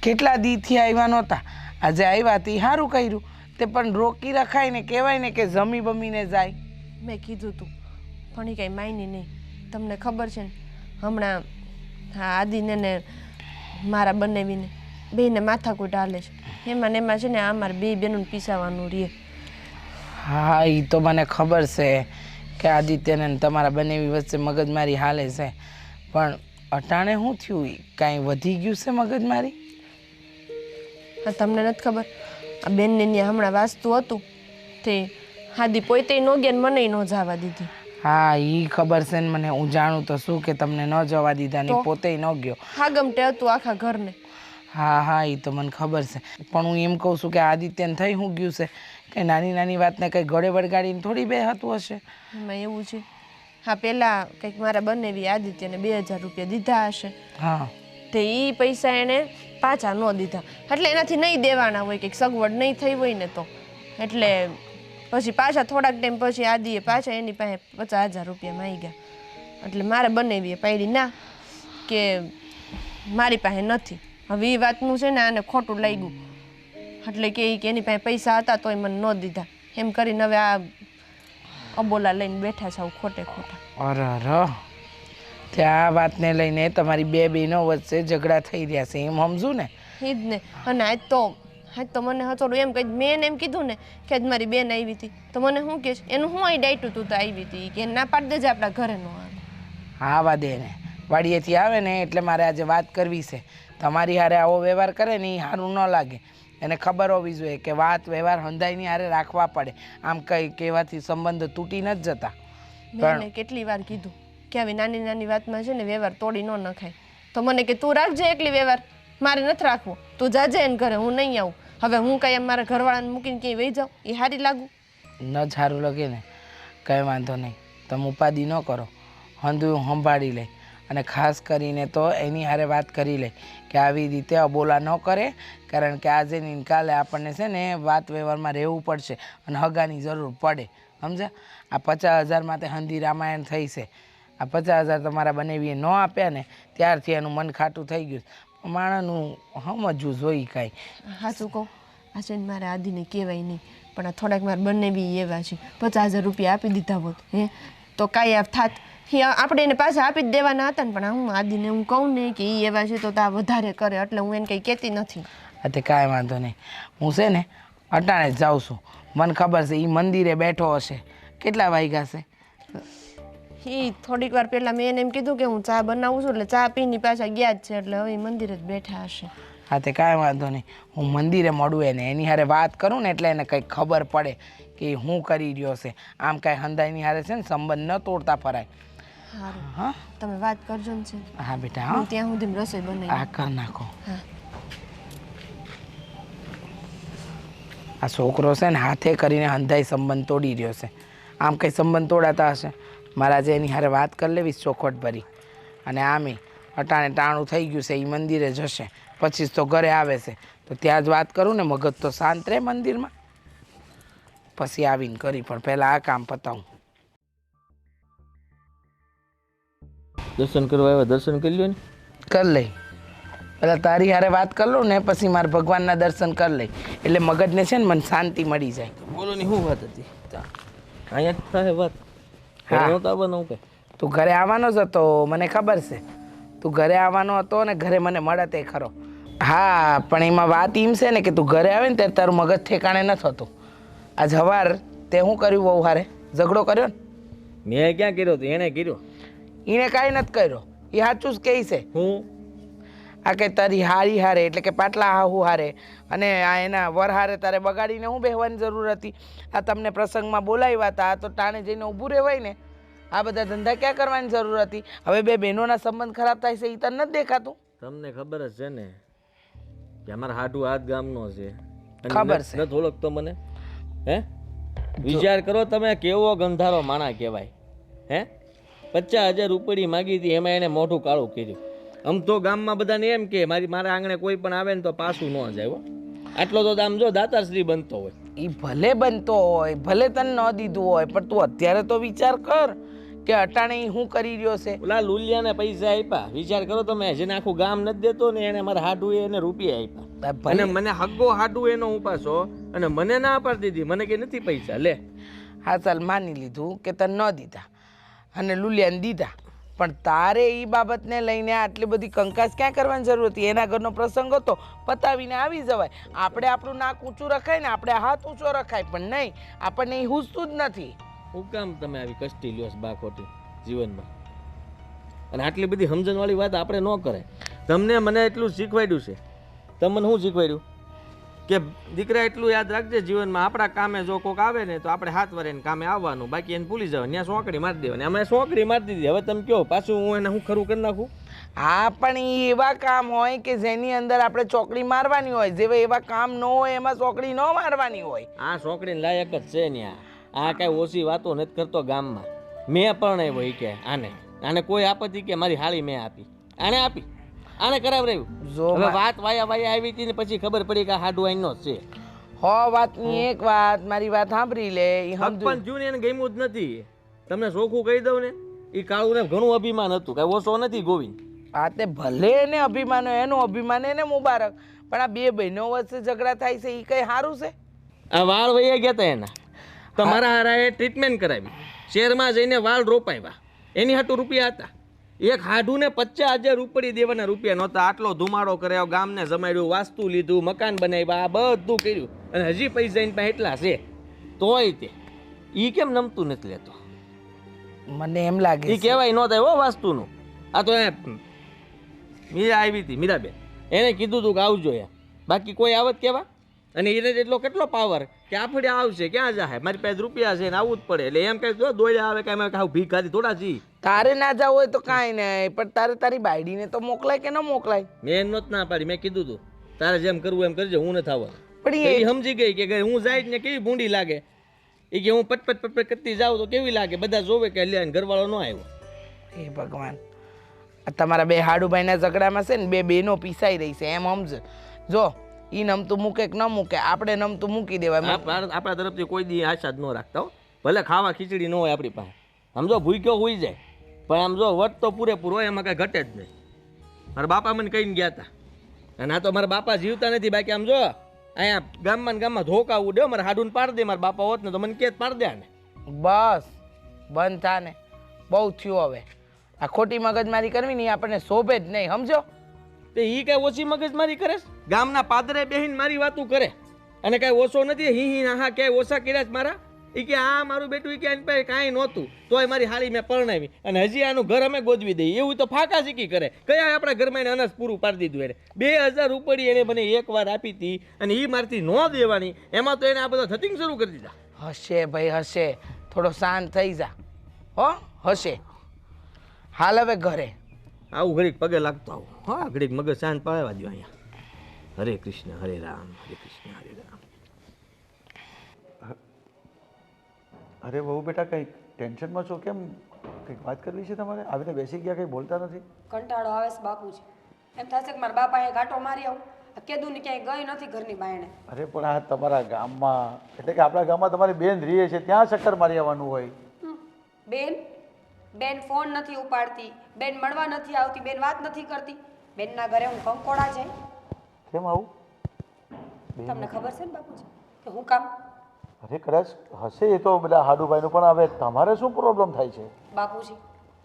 Speaker 5: કેટલા દીથી આવ્યા નહોતા, આજે આવ્યા તે સારું કર્યું. તે પણ રોકી રખાય ને, કહેવાય ને કે જમી બમીને જાય.
Speaker 2: મેં કીધું તું પણ એ કાંઈ માયની નહીં. તમને ખબર છે ને, હમણાં હા આદિને ને મારા બંનેવીને બેને માથાકૂટ હાલે છે. એમાં ને એમાં છે ને આ મારે 2 બહેનોને પીસાવાનું રહે.
Speaker 5: હા એ તો મને ખબર છે કે આદિત્યને તમારા બંનેવી વચ્ચે મગજમારી હાલે છે, પણ અટાણે શું થયું? કાંઈ વધી ગયું છે મગજમારી?
Speaker 2: હા તમને નથી ખબર, આ બેનને ત્યાં હમણાં વાસ્તુ હતું તે હાદી પોતે ન ગયા ને મને ન જવા દીધી.
Speaker 5: હા એ ખબર છે ને મને. હું જાણું તો શું કે તમને ન જવા દીધા ને પોતે ન ગયો.
Speaker 2: હા ગમટે હતું આખા ઘરને.
Speaker 5: હા હા એ તો મને ખબર છે, પણ હું એમ કહું છું કે આદિત્યને થઈ શું ગયું છે કે નાની નાની વાતને કંઈ ગળે વળગાડીને થોડી બે હતું હશે.
Speaker 2: એમાં એવું છે. હા પહેલાં કંઈક મારા બંનેવી આદિત્યને 2000 રૂપિયા દીધા હશે.
Speaker 5: હા
Speaker 2: તે એ પૈસા એણે પાછા ન દીધા, એટલે એનાથી નહીં દેવાના હોય, કંઈક સગવડ નહીં થઈ હોય ને તો એટલે પછી પાછા થોડાક ટાઈમ પછી આદિએ પાછા એની પાસે 50,000 રૂપિયા માંગ્યા. એટલે મારે બંનેવીએ પાડી ના કે મારી પાસે નથી. હવે એ વાતનું છે ને આને ખોટું લાગ્યું, એટલે કે એની પાસે પૈસા હતા તોય મને ન દીધા એમ કરીને હવે આ અબોલા લઈને બેઠા છે ખોટે ખોટા.
Speaker 5: અરે ત્યાં આ વાતને લઈને તમારી બે બહેનો વચ્ચે ઝઘડા થઈ રહ્યા છે એમ સમજુ ને.
Speaker 2: એ જ ને. અને આજ તો મને હચોડું એમ કહી, મેં એને એમ કીધું ને કે આજ મારી બેન આવી હતી તો મને શું કહે છે એનું હું અહીં ડાયટું તું તો આવી હતી કે ના પાડી દેજે આપણા ઘરે ન આવે.
Speaker 5: હા વાદે ને વાડીએથી આવે ને એટલે મારે આજે વાત કરવી છે. તમારી હારે આવો વ્યવહાર કરે ને એ સારું ન લાગે. એને ખબર હોવી જોઈએ કે વાત વ્યવહાર હંધાઈની હારે રાખવા પડે. આમ કંઈ કહેવાથી સંબંધ તૂટી નથી જતા.
Speaker 2: મેં કેટલી વાર કીધું કે આવી નાની નાની વાતમાં છે ને વ્યવહાર તોડી ન નખાય. તો મને કે તું રાખજે એકલી વ્યવહાર, મારે નથી રાખવો, તું જાજે એને ઘરે, હું નહીં આવું. હવે હું કઈ એમ મારા ઘરવાળાને મૂકીને ક્યાંય વહી જાઉં એ સારી લાગુ?
Speaker 5: ન સારું લાગે ને કંઈ વાંધો નહીં, તમે ઉપાધિ ન કરો. હંધું સંભાળી લે અને ખાસ કરીને તો એની હારે વાત કરી લે કે આવી રીતે અબોલા ન કરે, કારણ કે આજે ને કાલે આપણને છે ને વાત વ્યવહારમાં રહેવું પડશે અને હગાની જરૂર પડે. સમજ્યા? આ 50,000 માટે હંધી રામાયણ થઈ છે. આ 50,000 તમારા બનેવીએ ન આપ્યા ને ત્યારથી એનું મન ખાટું થઈ ગયું. માણસનું સમજવું જોઈએ કાંઈ.
Speaker 2: સાચું કહું, આ છે ને મારે આદિને કહેવાય નહીં, પણ આ થોડાક મારે બંને બી એવા છે. 50,000 રૂપિયા આપી દીધા હોત તો કાંઈ થાત. આપણે એને પાછા આપી જ દેવાના હતા ને, પણ હું આદિને હું કહું ને કે એ એવા છે તો આ વધારે કરે, એટલે હું એને કંઈ કહેતી નથી.
Speaker 5: હા તે કાંઈ વાંધો નહીં. હું છે ને અટાણે જ જાઉં છું. મને ખબર છે એ મંદિરે બેઠો હશે. કેટલા વાગ્યા છે?
Speaker 2: એ થોડીક વાર પહેલાં મેં એને એમ કીધું કે હું ચા બનાવું છું, એટલે ચા પીને પાછા ગયા જ છે, એટલે હવે મંદિરે જ બેઠા હશે.
Speaker 5: હા તે કાંઈ વાંધો નહીં. હું મંદિરે મળું એને, એની હારે વાત કરું ને એટલે એને કંઈક ખબર પડે કે એ શું કરી રહ્યો છે. આમ કાંઈ હંધાઈની હારે છે ને સંબંધ ન તોડતા ફરાય.
Speaker 2: સારું,
Speaker 5: હા
Speaker 2: તમે વાત કરજો ને છે.
Speaker 5: હા બેટા, હા
Speaker 2: ત્યાં સુધી રસોઈ બનાવી.
Speaker 5: આ કર નાખો.
Speaker 2: હા.
Speaker 5: આ છોકરો છે ને હાથે કરીને હંધાઈ સંબંધ તોડી રહ્યો છે. આમ કંઈ સંબંધ તોડાતા હશે. મારા જે એની હારે વાત કરી લેવી ચોખવટ ભરી. અને આમે અટાણે ટાણું થઈ ગયું છે, એ મંદિરે જશે, પછી તો ઘરે આવે છે તો ત્યાં જ વાત કરું ને, મગજ તો શાંત રહે મંદિરમાં. પછી આવીને કરી, પણ પહેલાં આ કામ પતાવું.
Speaker 3: દર્શન કરવા આવ્યા, દર્શન કરી લ્યો ને.
Speaker 5: કરી લઈ. પહેલાં તારી હારે વાત કરી લઉં ને પછી મારે ભગવાનના દર્શન કરી લઈ, એટલે મગજને છે ને મને શાંતિ મળી જાય.
Speaker 3: બોલો ની શું વાત હતી? અહીંયા જ થાય વાત.
Speaker 5: હા.
Speaker 3: નહોતા આવવાનું કે
Speaker 5: તું ઘરે આવવાનો જ હતો, મને ખબર છે. તું ઘરે આવવાનો હતો ને ઘરે મને મળે તે ખરો. હા પણ એમાં વાત એમ છે ને કે તું ઘરે આવે ને ત્યારે તારું મગજ ઠેકાણે નથી હોતું. આજ સવાર તે શું કર્યું બહુ હારે? ઝઘડો કર્યો ને?
Speaker 3: મેં ક્યાં કર્યો તો એને કર્યો.
Speaker 5: એને કાંઈ નથી કર્યો. એ સાચું જ કહે છે.
Speaker 3: હું
Speaker 5: આ કે તારી હારી હારે એટલે કે પાટલા હાહુ હારે અને આ એના વર હારે તારે બગાડીને હું બેહવાની જરૂર હતી? આ તમને પ્રસંગમાં બોલાવ્યા હતા, આ તો ટાણે જઈને ઊભું રહેવાય ને. આ બધા ધંધા ક્યાં કરવાની જરૂર હતી? હવે બે બહેનોના સંબંધ ખરાબ થાય છે એ તને નથી દેખાતું?
Speaker 3: તમને ખબર જ છે ને કે અમારા હાટુ હાથ ગામનો છે.
Speaker 5: ખબર છે.
Speaker 3: નથી ઓળખતો મને? હે વિચાર કરો તમે, કેવો ગંધારો માણા કહેવાય. હે 50,000 રૂપિયા માગી હતી, એમાં એને મોઢું કાળું કર્યું. આમ તો ગામમાં બધાને એમ કે મારા આંગણે કોઈ પણ આવે ને તો પાછું ન જાય. આટલો તો આમ જો દાતાશ્રી બનતો હોય.
Speaker 5: એ ભલે બનતો હોય, ભલે તને ન દીધું હોય, પણ તું અત્યારે તો વિચાર કર કે અટાણે ઈ શું કરી રહ્યો છે.
Speaker 3: ઓલા લુલિયાને પૈસા આપ્યા, વિચાર કરો તમે, જેને આખું ગામ નથી દેતો ને એને મારા હાડુ એને રૂપિયા આપ્યા, અને મને હગ્ગો હાડુ એનો ઉપાસો, અને મને ના પાડી દીધી, મને કે નથી પૈસા લે.
Speaker 5: હા ચાલ માની લીધું કે તને ન દીધા અને લુલિયાને દીધા, પણ તારે એ બાબતને લઈને આટલી બધી કંકાસ ક્યાં કરવાની જરૂર હતી? એના ઘરનો પ્રસંગ હતો, પતાવીને આવી જવાય. આપણે આપણું નાક ઊંચું રખાય ને આપણે હાથ ઊંચો રખાય, પણ નહીં, આપણને એ હુજતું જ નથી.
Speaker 3: હું કામ તમે આવી કષ્ટી લ્યો છો બા ખોટી જીવનમાં? અને આટલી બધી સમજણવાળી વાત આપણે ન કરે. તમને મને એટલું શીખવાડ્યું છે. તમે મને શું શીખવાડ્યું? કે દીકરા એટલું યાદ રાખજે જીવનમાં આપણા કામે જો કોક આવે ને તો આપણે હાથ વરે કામે આવવાનું, બાકી એને ભૂલી જવાનું, ત્યાં સોંકડી મારી દેવાની. અમે સોંકડી મારી દીધી, હવે તમે કહો પાછું હું એને હું ખરું કરી નાખું?
Speaker 5: હા, પણ ઈ એવા કામ હોય કે જેની અંદર આપણે ચોકડી મારવાની હોય, જેવા એવા કામ ન હોય એમાં ચોકડી ન મારવાની હોય.
Speaker 3: આ સોંકડીને લાયક જ છે ને આ કાંઈ ઓછી વાતો નથી કરતો ગામમાં. મેં પણ આવ્યો કે આને કોઈ આપત્તિ કે મારી હાળી મેં આપી, આને આપી, આને કરાવરાવ્યું.
Speaker 5: જો
Speaker 3: હવે વાત વાયા આવી હતી ને પછી ખબર પડી કે હાડુ આઈનો જ છે.
Speaker 5: વાતની એક વાત, મારી વાત સાંભળી લે. ઈ સમજુ
Speaker 3: પણ જૂને એને ગમ્યું જ નથી. તમને ચોખ્ખું કહી દઉં ને, એ કાળુને ઘણું અભિમાન હતું, કાંઈ ઓછો નથી ગોવિંદ.
Speaker 5: આ તે ભલે એને અભિમાન હોય, એનું અભિમાન એને મુબારક, પણ આ બે બહેનો વચ્ચે ઝઘડા થાય છે એ કઈ સારું છે? આ
Speaker 3: વાળ વૈયા ગયા હતા એના, તો મારા હારાએ ટ્રીટમેન્ટ કરાવી, શહેરમાં જઈને વાળ રોપાવ્યા, એની હાટુ રૂપિયા હતા. એક હાડુને 50,000 ઉપડી દેવાના રૂપિયા નહોતા. આટલો ધુમાડો કર્યો, ગામને જમાડ્યું, વાસ્તુ લીધું, મકાન બનાવ્યા, આ બધું કર્યું, અને હજી પૈસા એની પાસે એટલા છે. તોય તે ઈ કેમ નમતું નથી લેતો?
Speaker 5: મને એમ લાગે
Speaker 3: ઈ કહેવાય ન થાય હો વાસ્તુનું. આ તો મીરા આવી હતી, મીરાબેન, એને કીધું તું કે આવજો એમ, બાકી કોઈ આવત કેવા? અને એને એટલો કેટલો પાવર કે આપણે આવશે, ક્યાં જાય, મારી પાસે રૂપિયા છે ને આવવું જ પડે. એટલે એમ કઈ દોડ્યા આવે કે અમે ખાવ ભીખ ખાધી થોડા જી.
Speaker 5: તારે ના જવું હોય તો કાંઈ નહીં, પણ તારે તારી બાયડીને તો મોકલાય કે ન મોકલાય?
Speaker 3: મેં નહોત ના પાડી, મેં કીધું તું તારે જેમ કરવું એમ કરજે, હું નથી આવવાનું.
Speaker 5: પણ
Speaker 3: એ સમજી ગઈ કે હું જાય ને કેવી ભૂંડી લાગે, એ કે હું પટપટ કરતી જાઉં તો કેવી લાગે, બધા જોવે કે લે ઘરવાળો ન આવ્યો.
Speaker 5: હે ભગવાન, આ તમારા બે હાડુભાઈના ઝઘડામાં છે ને બે બહેનો પીસાઈ રહી છે, એમ સમજ. જો ઈ નમતું મૂકે કે ન મૂકે, આપણે નમતું મૂકી દેવાય.
Speaker 3: આપણા તરફથી કોઈ દી આશા જ ન રાખતા હો. ભલે ખાવા ખીચડી ન હોય આપણી પાસે, સમજો ભૂખ્યો હોઈ જાય, પણ આમ જો વટ તો પૂરેપૂરો હોય, એમાં કાંઈ ઘટે જ નહીં. મારા બાપા મને કહીને ગયા હતા, અને આ તો મારા બાપા જીવતા નથી, બાકી આમ જો અહીંયા ગામમાં ધોકા ઉડે, મારે હાડુને પાડ દે, મારા બાપા હોત ને તો મને કે પાડ દે ને.
Speaker 5: બસ બંધ થા ને, બહુ થયું હવે. આ ખોટી મગજમારી કરવી ને આપણને શોભે જ નહીં, સમજો.
Speaker 3: તો એ કાંઈ ઓછી મગજમારી કરે? ગામના પાદરે બેહીને મારી વાતું કરે, અને કાંઈ ઓછો નથી. હી હા ક્યાંય ઓછા કર્યા જ મારા? એ કે આ મારું બેટું કે એની પાસે કાંઈ નહોતું, તોય મારી હાળી મેં પરણાવી, અને હજી આનું ઘર અમે ગોજવી દઈએ, એવું તો ફાંકા શીખી કરે. કયા આપણા ઘરમાં એને અનાજ પૂરું પાડી દીધું? એને 2000 ઉપડી એને મને એકવાર આપી હતી, અને એ મારથી ન દેવાની, એમાં તો એને આ બધા થતિંગ શરૂ કરી દીધા.
Speaker 5: હશે ભાઈ હશે, થોડો શાંત થઈ જા. હો હશે, હાલ હવે ઘરે.
Speaker 3: આવું ઘડીક પગે લાગતો આવું. હા, ઘડીક મગજ શાંત પાડવા દો અહીંયા. હરે કૃષ્ણ હરે રામ, હરે કૃષ્ણ હરે રામ.
Speaker 6: અરે બહુ બેટા, કંઈક ટેન્શનમાં છો કેમ? કંઈક વાત કરવી છે તમારે? આવીને બેસી ગયા, કંઈ બોલતા નથી?
Speaker 1: કંટાળો આવે છે બાપુજી. એમ થશે કે મારા બાપાએ ગાંટો મારી આવું. આ કેદું ને ક્યાંય ગઈ નથી ઘરની બાયણે.
Speaker 6: અરે પણ આ તમારા ગામમાં, એટલે કે આપણા ગામમાં તમારી બેન રહે છે, ત્યાં ચક્કર મારી આવવાનું હોય.
Speaker 1: બેન ફોન નથી ઉપાડતી, બેન મળવા નથી આવતી, બેન વાત નથી કરતી. બેનના ઘરે હું કંકોડા જાય.
Speaker 6: કેમ આવું?
Speaker 1: તમને ખબર છે ને બાપુજી કે હું કામ?
Speaker 6: અરે કદાચ હશે એ તો બધા હાડુભાઈનું, પણ હવે તમારે શું પ્રોબ્લેમ થાય છે?
Speaker 1: બાપુજી,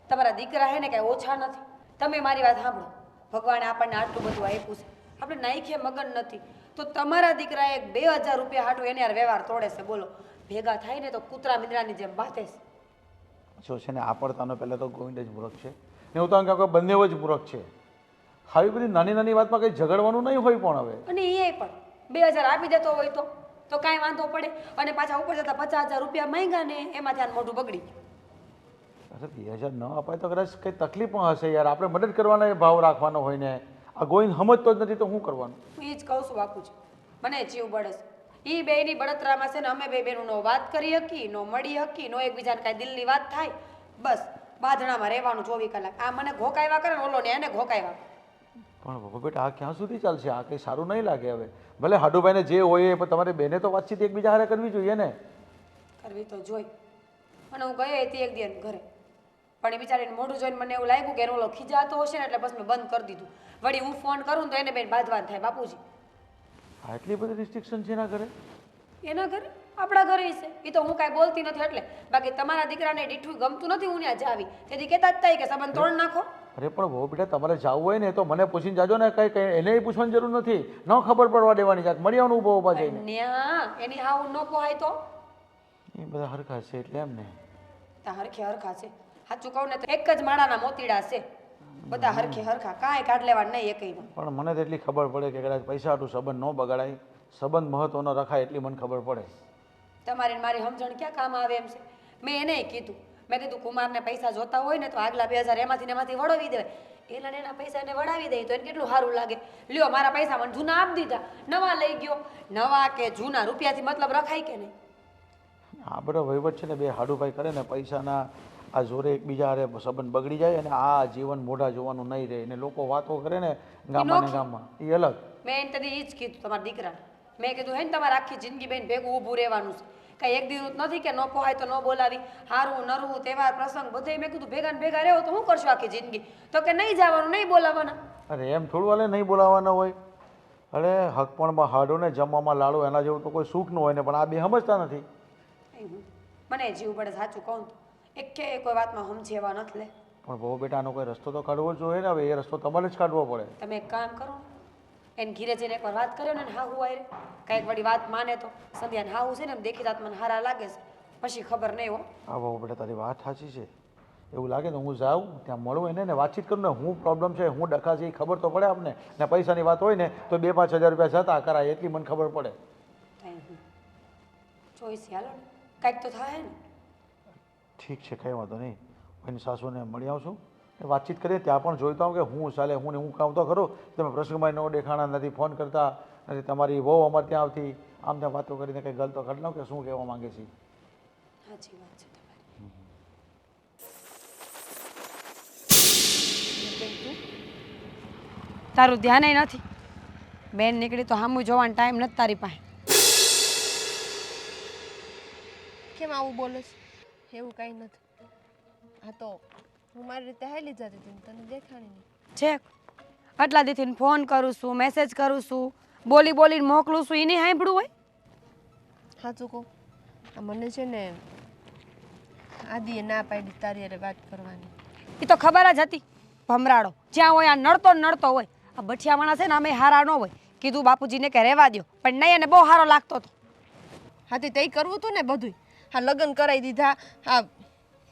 Speaker 1: તમારા દીકરા હે ને કાંઈ ઓછા નથી. તમે મારી વાત સાંભળો. ભગવાને આપણને આટલું બધું આપ્યું છે, આપણે નાઈખે મગન નથી, તો તમારા દીકરાએ 2000 રૂપિયા હાટું એને યાર વ્યવહાર તોડે છે. બોલો, ભેગા થાય ને તો કૂતરા મીંદડાની જેમ બાંધે છે.
Speaker 6: જો છે ને, આપણતાનો પહેલાં તો ગોવિંદ જ મૂર્ખ છે ને, હું તો કહું કે બંને જ મૂર્ખ છે. આવી બધી નાની નાની વાતમાં કંઈ ઝઘડવાનું નહીં હોય. પણ હવે
Speaker 1: અને એ પણ 2000 આપી દેતો હોય તો કાંઈ વાંધો પડે? અને પાછા ઉપર જતા 50,000 રૂપિયા માંગ્યા ને એમાં ધ્યાન મોઢું બગડી ગયું.
Speaker 6: અરે 2000 ન અપાય તો કદાચ કંઈ તકલીફ પણ હશે યાર. આપણે મદદ કરવાનો ભાવ રાખવાનો હોય ને. આ ગોવિંદ સમજતો જ નથી તો શું કરવાનું?
Speaker 1: હું એ જ કહું છું બાપુજી, મને જીવ બળે છે. એ બેની બળતરામાં છે ને અમે બે બેનું નો વાત કરી હકી, નો મળી હકી, નો એકબીજાને કાંઈ દિલની વાત થાય, બસ બાંધણામાં રહેવાનું 24 કલાક. આ મને ઘોકાવ્યા કરે ને ઓલો ને એને ઘોકાવ્યા.
Speaker 6: પણ બાબા બેટા, આ ક્યાં સુધી ચાલશે? આ કંઈ સારું નહીં લાગે. હવે ભલે હાડુભાઈને જે હોય એ, પણ તમારે બેને તો વાતચીત એકબીજા હારે કરવી જોઈએ ને.
Speaker 1: કરવી તો જોઈ. અને હું ગઈ હતી એક દિવસ ઘરે, પણ એ બિચારીને મોઢું જોઈને મને એવું લાગ્યું કે એનો ઓલો ખીજાતો હશે ને, એટલે બસ મેં બંધ કરી દીધું. વળી હું ફોન કરું તો એને બેન બાંધવાન થાય. બાપુજી,
Speaker 6: આટલી બધી રિસ્ટ્રિક્શન છે એના ઘરે?
Speaker 1: એના ઘરે આપણા ઘરે છે એ તો હું કાંઈ બોલતી નથી એટલે. બાકી તમારા દીકરાને દીઠું ગમતું નથી હું ત્યાં જાવી, તેથી કહેતા જ થાય કે સંબંધ તોડ નાખો.
Speaker 6: અરે પણ બહુ બેટા, તમારે જવું હોય ને તો મને પૂછીને જાજો ને. કંઈ એને પૂછવાની જરૂર નથી, ન ખબર પડવા દેવાની. જાત મળી આવવાનું ઊભો ઊભા જઈને.
Speaker 1: ન્યા એની હાવ ન પોહાય તો
Speaker 6: એ બધા હરખા છે એટલે એમ ને.
Speaker 1: તા હરખે હરખા છે. સાચું કહું ને તો એક જ માળાના મોતીડા છે, બધા હરખે હરખા, કાંઈ કાઢ લેવા નહીં એકઈનો.
Speaker 6: પણ મને તો એટલી ખબર પડે કે કદાચ પૈસા હાટું સંબંધ ન બગાડાય. સંબંધ મહત્ત્વનો રખાય એટલી મને ખબર પડે.
Speaker 1: તમારી ને મારી સમજણ ક્યાં કામ આવે એમ છે? મેં એને કીધું, મેં કીધું કુમારને પૈસા જોતા હોય ને તો આગલા 2000 એમાંથી ને એમાંથી વળાવી દેવાય. એના ને એના પૈસા એને વળાવી દે તો એને કેટલું સારું લાગે. લ્યો મારા પૈસા મને જૂના આપી દીધા, નવા લઈ ગયો. નવા કે જૂના રૂપિયાથી મતલબ રખાય કે નહીં?
Speaker 6: આ બધો વહીવટ છે ને બે હાડુભાઈ કરે ને પૈસાના આ જોરે એકબીજા હારે સંબંધ બગડી જાય અને આ જીવન મોઢા જોવાનું નહીં રહે. ને લોકો વાતો કરે ને ગામમાં ને ગામમાં એ અલગ.
Speaker 1: મેં એને તદી એ જ કીધું તમારા દીકરાને. મેં કીધું હે ને તમારે આખી જિંદગી બેન ભેગું ઊભું રહેવાનું છે. કાંઈ એક દિવસ નથી કે ન પોહાય તો ન બોલાવી. હારું નરવું તહેવાર પ્રસંગ બધે મેં કીધું ભેગા ને ભેગા રહેવો તો શું કરશો આખી જિંદગી? તો કે નહીં જવાનું, નહીં બોલાવવાના.
Speaker 6: અરે એમ થોડું હાલે નહીં બોલાવવાના હોય. અરે હકપણમાં હાડો ને જમવામાં લાડો એના જેવું તો કોઈ સુખ ન હોય ને, પણ આ બે સમજતા નથી.
Speaker 1: મને જીવ પડે સાચું કહું તો. એક કે કોઈ વાતમાં સમજી એવા નથી લે.
Speaker 6: પણ બહુ બેટા આનો કોઈ રસ્તો તો કાઢવો જ જોઈએ ને. હવે એ રસ્તો તમારે જ કાઢવો પડે.
Speaker 1: તમે એક કામ કરો, એને ઘીરે જઈને એકવાર વાત કર્યો ને હા હું આયરે કાંઈક વળી વાત માને તો સંધ્યાને હાવું છે ને એમ દેખી રાત મને હારા લાગે છે, પછી ખબર નહીં હો.
Speaker 6: હા બહુ બેટા તારી વાત સાચી છે. એવું લાગે તો હું જાઉં ત્યાં મળું એને ને વાતચીત કરું ને હું પ્રોબ્લેમ છે હું ડખા છે એ ખબર તો પડે આપને. ને પૈસાની વાત હોય ને તો 2-5 હજાર રૂપિયા જતા કરાય એટલી મને ખબર પડે.
Speaker 1: ચોઈસ હાલો ને કાંઈક તો થાય ને.
Speaker 6: ઠીક છે કંઈ વાંધો નહીં. એની સાસુને મળી આવશું વાતચીત કરીએ. ત્યાં પણ જોઈતો આવું કે હું ચાલે હું ને હું કામ તો ખરું. તમે પ્રસંગમાં ન દેખાણા નથી, ફોન કરતા નથી, તમારી વહુ અમારે ત્યાં આવતી, આમ ત્યાં વાતો કરીને કંઈ ગલતો કરી લઉં કે શું કહેવા માંગે છે.
Speaker 1: સાચી વાત છે તમારી. તારું ધ્યાન નથી. બેન નીકળી તો સામું જોવાનો ટાઈમ નથી તારી પાસે.
Speaker 2: કેમ આવું બોલે છે? એવું કાંઈ નથી. હા તો હું મારી રીતે હાલી જતી હતી ને તને દેખાણી નહીં.
Speaker 1: છેક આટલા દીથી ફોન કરું છું, મેસેજ કરું છું, બોલી બોલીને મોકલું છું, એને સાંભળવું હોય?
Speaker 2: સાચું કહું, આ મને છે ને આદિએ ના પાડી તારી હારે વાત કરવાની.
Speaker 1: એ તો ખબર જ હતી. ભમરાડો જ્યાં હોય આ નડતો ને નડતો હોય. આ બઠિયા માણસ છે ને અમે હારા ન હોય. કીધું બાપુજીને કે રહેવા દો, પણ નહીં, એને બહુ સારો લાગતો હતો.
Speaker 2: હાથી તે કરવું હતું ને બધું. હા લગ્ન કરાવી દીધા, હા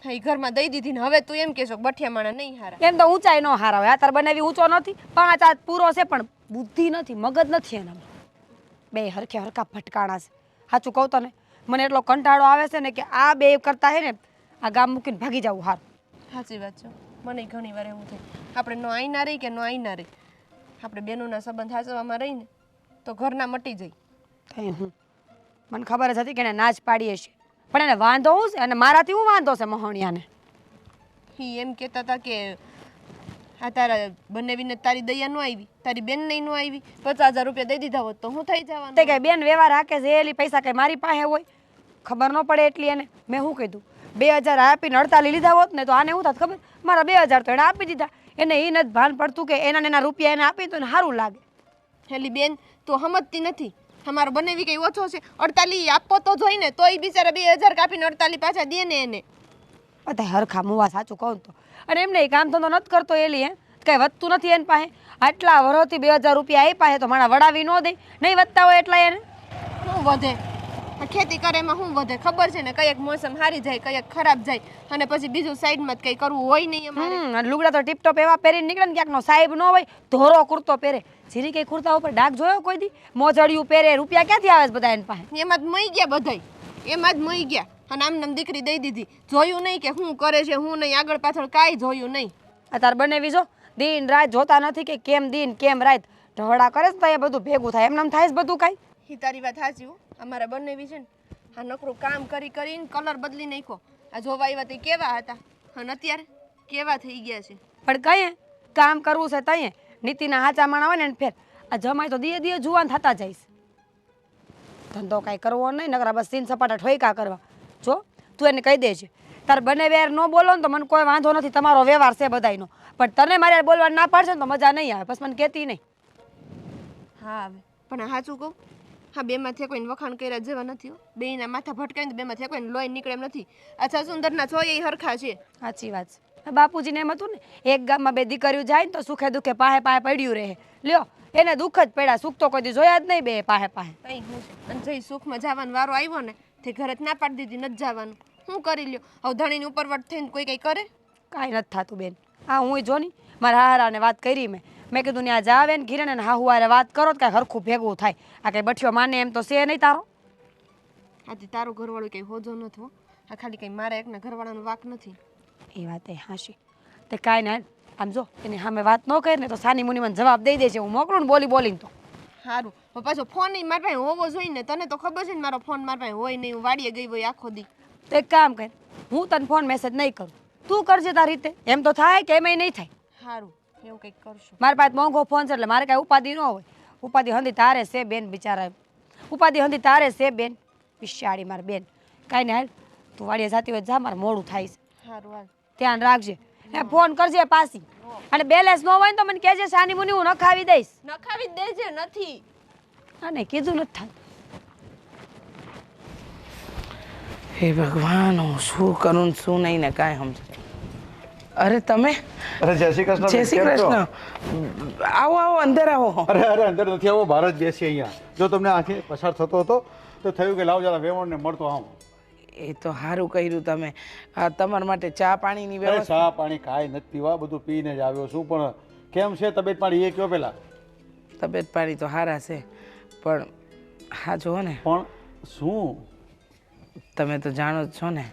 Speaker 2: એ ઘરમાં દઈ દીધી ને હવે તું એમ કહેશો બઠિયા માણા નહીં હારા.
Speaker 1: એમ તો ઊંચાઈ ન હારા હોય. આ તાર બનાવી ઊંચો નથી, 5 હાથ પૂરો છે, પણ બુદ્ધિ નથી, મગજ નથી એનામાં. બે હરખે હરખા ભટકાણા છે. સાચું કહું તને મને એટલો કંટાળો આવે છે ને કે આ બે કરતા હે ને આ ગામ મૂકીને ભાગી જવું સારું.
Speaker 2: સાચી વાત છે. મને ઘણી વાર એવું થાય આપણે નો આઈ ના રહી કે નો આઈ ના રહી, આપણે બેનોના સંબંધ સાચવવામાં રહીને તો ઘરના મટી જાય.
Speaker 1: મને ખબર જ હતી કે એને ના જ પાડીએ છે, પણ એને વાંધો હું છે અને મારાથી હું વાંધો છે મહોણિયાને.
Speaker 2: એ એમ કહેતા હતા કે આ તારા બંનેવીને તારી દયા ન આવી, તારી બેન નહીં ન આવી, 50,000 રૂપિયા દઈ દીધા હોત તો હું થઈ જવાનું.
Speaker 1: તે કઈ બેન વ્યવહાર રાખે છે એલી પૈસા કઈ મારી પાસે હોય? ખબર ન પડે એટલી એને. મેં શું કીધું 2,000 આપીને 48 લીધા હોત ને તો આને શું થાત ખબર? મારા 2,000 તો એને આપી દીધા. એને એ નથી ભાન પડતું કે એના ને એના રૂપિયા એને આપી તો સારું લાગે.
Speaker 2: હેલી બેન તું સમજતી નથી. અમારો બંનેવી કઈ ઓછો છે? 48 આપવો તો જોઈને તો એ બિચારા 2,000 કાપીને 48 પાછા દે ને એને.
Speaker 1: બધા હરખા મુવા સાચું કહું તો. અને એમને એ કામ ધંધો નથી કરતો એલી હે કઈ વધતું નથી એની પાસે. આટલા વરોથી 2,000 રૂપિયા આપ્યા હે તો મારા વડાવી ન દે? નહીં વધતા હોય એટલા એને
Speaker 2: શું વધે? ખેતી કરે એમાં શું વધે? ખબર છે ને કઈક મોસમ સારી જાય કઈક ખરાબ જાય અને પછી બીજું સાઈડમાં કંઈ કરવું હોય નહીં અમારે.
Speaker 1: લુગડા તો ટીપટોપ એવા પહેરીને નીકળે ને ક્યાંકનો સાહેબ ન હોય ધોરો કુર્તો પહેરે. જીરી કઈ કુર્તા ઉપર ડાઘ જોયો કોઈ દી? મોજડિયું પહેરે. રૂપિયા ક્યાંથી આવે છે બધા એની પાસે?
Speaker 2: એમાં જ મઈ ગયા બધાય, એમાં જ મઈ ગયા. અને આમ દીકરી દઈ દીધી. જોયું નહીં કે શું કરે છે શું નહીં, આગળ પાછળ કાંઈ જોયું નહીં.
Speaker 1: અત્યારે બનેવી જો દિન રાત જોતા નથી કે કેમ દિન કેમ રાત ઢહડા કરે છે તો એ બધું ભેગું થાય. એમને થાય છે બધું કાંઈ?
Speaker 2: એ તારી વાત સાચી હો. અમારા બંનેવી છે ને આ નકરું કામ કરી કરીને કલર બદલી નાખ્યો. આ જોવા આવ્યા તે કેવા હતા અને અત્યારે કેવા થઈ ગયા છે.
Speaker 1: પણ કહીએ કામ કરવું છે તઈએ નીતિના હાચા માણા હોય ને ફેર આ જમાય તો દીએ દીએ જુવાન થતા જઈશ. ધંધો કાંઈ કરવો નહીં નકરા બસ સીન સપાટા ઠોઈકા કરવા. જો તું એને કહી દેજે તાર બંને વેર ન બોલો ને તો મને કોઈ વાંધો નથી, તમારો વ્યવહાર છે બધાયનો, પણ તને મારે બોલવા ના પાડશે ને તો મજા નહીં આવે. બસ મને કહેતી નહીં.
Speaker 2: હા આવે પણ સાચું કહું, હા બેમાંથી કોઈને વખાણ કર્યા જેવા નથી હો. બેયના માથા ભટકાય ને બેમાંથી કોઈને લોહી નીકળે એમ નથી. અચ્છા સુંદરના છો એ હરખા છે.
Speaker 1: સાચી વાત છે. બાપુજીને એમ હતું ને એક ગામમાં 2 દીકરીઓ જાય ને તો સુખે દુઃખે પાહે પાહે પડ્યું રહે. લ્યો એને દુઃખ જ પડ્યા, સુખ તો કોઈ દી જોયા જ નહીં બે પાહે પાહે.
Speaker 2: કઈ હું છે અને જઈ સુખમાં જવાનો વારો આવ્યો ને તે ઘરે જ ના પાડી દીધી નથી જવાનું. શું કરી લ્યો હવે ધણીની ઉપરવટ થઈને કોઈ કંઈ કરે?
Speaker 1: કાંઈ નથી થતું બેન. હા હું જો ની મારા હારાને વાત કરી મેં મેં કીધું ને આ જાવે ને ઘીરે ને હાહુ હારે વાત કરો તો કાંઈ હરખું ભેગું થાય. આ કંઈ બઠિયો માને એમ તો છે નહીં તારો.
Speaker 2: આથી તારો ઘરવાળો કંઈ હોજો નથી હો. આ ખાલી કંઈ મારા એકના ઘરવાળાનો વાંક નથી.
Speaker 1: એ વાત એ હાશી તે કાંઈ ના આમ જો એની સામે વાત ન કરે ને તો સાની મુની મને જવાબ દઈ દે છે. હું મોકલું ને બોલીને તો
Speaker 2: સારું પણ પાછો ફોન નહીં મારા પાસે હોવો જોઈએ ને. તને તો ખબર છે ને મારો ફોન મારા પાસે હોય નહીં. હું વાડીએ ગઈ હોય આખો દી.
Speaker 1: તો એક કામ કર, હું તને ફોન મેસેજ નહીં કરું, તું કરજે તારી રીતે. એમ તો થાય કે એમાંય નહીં થાય.
Speaker 2: સારું એવું કંઈક કરશું.
Speaker 1: મારા પાસે મોંઘો ફોન છે એટલે મારે કાંઈ ઉપાધિ ન હોય. ઉપાધિ હંધી તારે છે બેન, બિચારા ઉપાધિ હંધી તારે છે બેન. વિશાળી મારી બેન. કાંઈ નહીં હાલ તું વાડીએ જાતી હોય જા, મારે મોડું થાય છે.
Speaker 2: સારું હાલ.
Speaker 1: ધ્યાન રાખજે. એ ફોન કરજે પાછી. અને બેલેન્સ ન હોય ને તો મને કહેજે સાની મુની, હું નખાવી દઈશ.
Speaker 2: નખાવી દેજે. નથી
Speaker 1: અને કીધું નથી થાય.
Speaker 5: હે ભગવાન, હું શું કરું ને શું નહીં ને કાંઈ સમજ. અરે તમે
Speaker 6: અરે જય શ્રી કૃષ્ણ.
Speaker 5: જય શ્રી
Speaker 6: કેમ છો?
Speaker 5: કૃષ્ણ. આવો આવો અંદર આવો.
Speaker 6: અરે અંદર નથી આવો, બહાર જ બેસી અહીંયા. જો તમને આંખે પસાર થતો હતો તો થયું કે લાવ જરા વેવણને મળતો આવું.
Speaker 5: એ તો સારું કર્યું તમે. આ તમારા માટે ચા પાણીની
Speaker 6: અરે
Speaker 5: વ્યવસ્થા.
Speaker 6: ચા પાણી કાંઈ નથી પીવા, બધું પીને જ આવ્યો છું. પણ કેમ છે તબિયત પાણી એ કયો પેલા?
Speaker 5: તબિયત પાણી તો સારા છે પણ હા જુઓ ને,
Speaker 6: પણ શું?
Speaker 5: તમે તો જાણો જ છો ને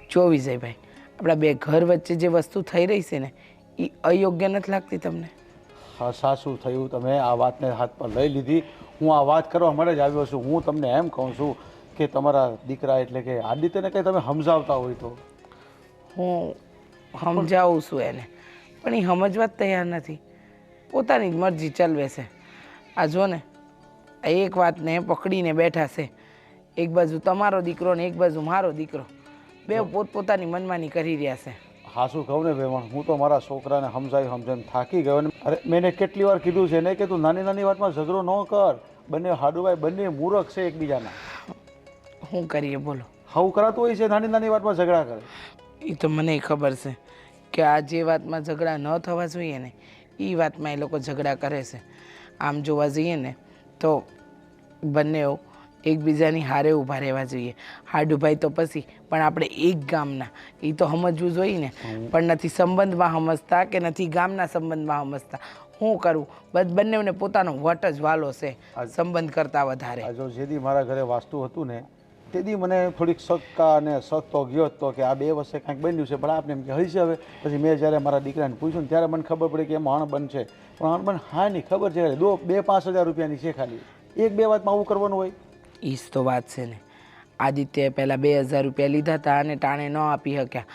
Speaker 5: 24 ભાઈ, આપણા બે ઘર વચ્ચે જે વસ્તુ થઈ રહી છે ને એ અયોગ્ય નથી લાગતી તમને?
Speaker 6: હા સાસુ થયું, તમે આ વાતને હાથ પર લઈ લીધી. હું આ વાત કરવા માટે જ આવ્યો છું. હું તમને એમ કહું છું કે તમારા દીકરા એટલે કે આદિત્યને કંઈ તમે સમજાવતા હોય તો.
Speaker 5: હું સમજાવું છું એને, પણ એ સમજવા જ તૈયાર નથી. પોતાની જ મરજી ચલાવે છે. આ જો ને, આ એક વાતને પકડીને બેઠા છે. એક બાજુ તમારો દીકરો ને એક બાજુ મારો દીકરો, બે પોતપોતાની મનમાની કરી રહ્યા છે.
Speaker 6: હા શું કહું ને વેવણ, હું તો મારા છોકરાને સમજાવીને થાકી ગયો ને. અરે મેં એને કેટલી વાર કીધું છે ને કે તું નાની નાની વાતમાં ઝઘડો ન કર. બંને હાડુભાઈ બંને મૂરખ છે એકબીજાના.
Speaker 5: શું કરીએ બોલો?
Speaker 6: આવું કરાતું હોય છે, નાની નાની વાતમાં ઝઘડા કરે.
Speaker 5: એ તો મને ખબર છે કે આ જે વાતમાં ઝઘડા ન થવા જોઈએ ને એ વાતમાં એ લોકો ઝઘડા કરે છે. આમ જોવા જઈએ ને તો બંને એકબીજાની હારે ઊભા રહેવા જોઈએ. હાડુભાઈ તો પછી પણ આપણે એક ગામના, એ તો સમજવું જોઈએ ને. પણ નથી સંબંધમાં સમજતા કે નથી ગામના સંબંધમાં સમજતા. શું કરું, બંનેને પોતાનો વટ જ વાલો છે સંબંધ કરતાં વધારે.
Speaker 6: આ જો જેદી મારા ઘરે વાસ્તુ હતું ને તેથી મને થોડીક શક્કા અને શક તો ગયો હતો કે આ બે વર્ષે કાંઈક બન્યું છે. પણ આપને એમ કે હશે હવે. પછી મેં જ્યારે મારા દીકરાને પૂછ્યું ને ત્યારે મને ખબર પડી કે એમાં અણબન છે. પણ અણબન હા નહીં ખબર છે, 2-5 હજાર રૂપિયાની છે ખાલી. એક બે વાતમાં આવું કરવાનું હોય?
Speaker 5: એ જ તો વાત છે ને. આદિત્યએ પહેલાં 2000 રૂપિયા લીધા હતા અને ટાણે ન આપી શક્યા.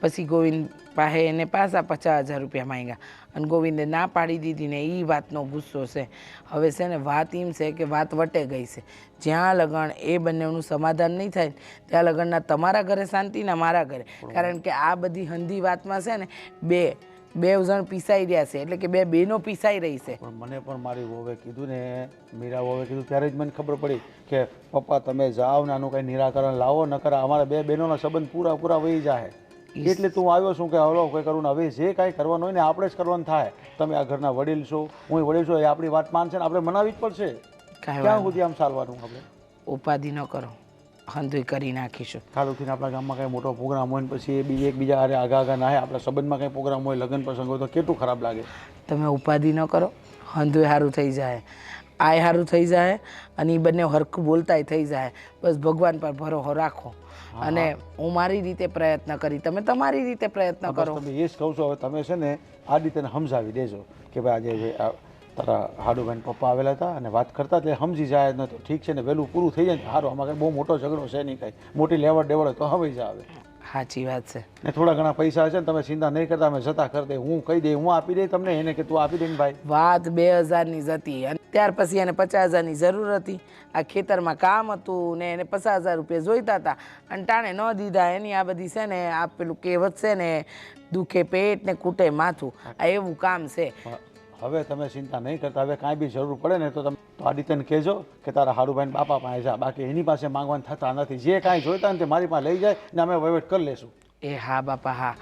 Speaker 5: પછી ગોવિંદ પાસે એને પાછા 50,000 રૂપિયા માંગ્યા અને ગોવિંદે ના પાડી દીધી ને એ વાતનો ગુસ્સો છે. હવે છે ને વાત એમ છે કે વાત વટે ગઈ છે. જ્યાં લગન એ બંનેનું સમાધાન નહીં થાય ત્યાં લગનના તમારા ઘરે શાંતિ ના મારા ઘરે. કારણ કે આ બધી હંધી વાતમાં છે ને બે જણ પીસાઈ રહ્યા છે, એટલે કે બે બહેનો પીસાઈ રહી છે.
Speaker 6: પણ મને પણ મારી વહુએ કીધું ને, મીરા વહુએ કીધું ત્યારે જ મને ખબર પડી કે પપ્પા તમે જાઓ ને આનું કંઈ નિરાકરણ લાવો, નકર અમારા બે બહેનોના સંબંધ પૂરા વહી જાય. એટલે તું આવ્યો છું કે હલો કોઈ કરું ને. હવે જે કાંઈ કરવાનું હોય ને આપણે જ કરવાનું થાય. તમે આ ઘરના વડીલ છો, હું વડીલ છું, એ આપણી વાત માનશે ને આપણે મનાવી જ પડશે. ક્યાં સુધી આમ ચાલવાનું? આપણે
Speaker 5: ઉપાધિ ન કરો, હંધુય કરી નાખીશું.
Speaker 6: કાલ ઉઠીને આપણા ગામમાં કંઈ મોટો પ્રોગ્રામ હોય ને પછી એ એકબીજા હારે આગા ના આપણા સંબંધમાં કંઈ પ્રોગ્રામ હોય, લગ્ન પ્રસંગ હોય તો કેટલું ખરાબ લાગે.
Speaker 5: તમે ઉપાધિ ન કરો, હંધુય સારું થઈ જાય, આય સારું થઈ જાય અને એ બંને હરખું બોલતાય થઈ જાય. બસ ભગવાન પર ભરોસો રાખો અને હું મારી રીતે પ્રયત્ન કરી, તમે તમારી રીતે પ્રયત્ન કરો.
Speaker 6: તમે એ જ કહું છો. હવે તમે છે ને આદિત્યને સમજાવી દેજો કે ભાઈ આજે તારા હાડુભાઈ પપ્પા આવેલા હતા અને વાત કરતા એટલે સમજી જાય ને તો ઠીક છે ને, વહેલું પૂરું થઈ જાય ને સારું. આમાં કંઈ બહુ મોટો ઝઘડો છે નહીં, કાંઈ મોટી લેવડ દેવડ તો હવે જ આવે.
Speaker 5: સાચી વાત છે
Speaker 6: ને થોડા ઘણા પૈસા છે ને તમે ચિંતા નહીં કરતા, અમે જતા કરી દે, હું કહી દે, હું આપી દઈ તમને. એને કે તું આપી દે ને ભાઈ.
Speaker 5: વાત 2000ની જ હતી અને ત્યાર પછી એને 50,000ની જરૂર હતી. આ ખેતરમાં કામ હતું ને એને 50,000 રૂપિયા જોઈતા હતા અને ટાણે ન દીધા. એની આ બધી છે ને આ પેલું કહેવત છે ને, દુખે પેટ ને કૂટે માથું, આ એવું કામ છે.
Speaker 6: હવે તમે ચિંતા નહીં કરતા. હવે કાંઈ બી જરૂર પડે ને તો તમે આદિત્યને કહેજો કે તારા હાડુભાઈ બાપા પાસે જા. બાકી એની પાસે માંગવાનું થતા નથી. જે કાંઈ જોઈતા ને તે મારી પાસે લઈ જાય ને અમે વહીવટ કરી લેશું.
Speaker 5: એ હા બાપા હા,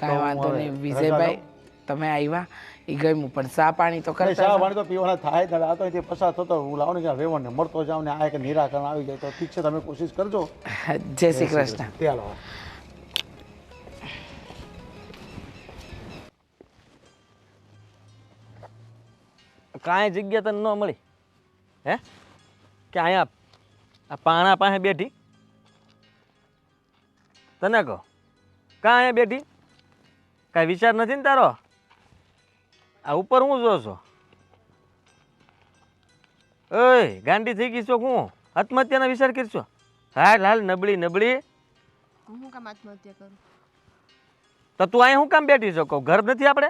Speaker 5: કાંઈ વાંધો નહીં. વિજયભાઈ તમે આવ્યા એ ગમ્યું, પણ ચા પાણી તો
Speaker 6: ચા
Speaker 5: કરતા.
Speaker 6: પાણી તો પીવાના થાય જ. આ તો અહીંથી પસાર થતો હું લાવું ને વેવણને મળતો જાઉં ને આ એક નિરાકરણ આવી જાય તો ઠીક છે. તમે કોશિશ કરજો.
Speaker 5: જય શ્રી કૃષ્ણ.
Speaker 6: ચાલો.
Speaker 3: કાંઈ જગ્યા તને ન મળી હે કે અહીંયા આ પાણા પાસે બેઠી તને કહો કાં અહીંયા બેઠી કાંઈ વિચાર નથી ને તારો આ ઉપર હું જોશો ઓય ગાંડી થઈ ગઈ છો હું આત્મહત્યાનો વિચાર કરશો હાલ હાલ નબળી નબળી
Speaker 2: હું કામ આત્મહત્યા કરું?
Speaker 3: તો તું અહીંયા શું કામ બેઠી છો કહું ઘર નથી આપણે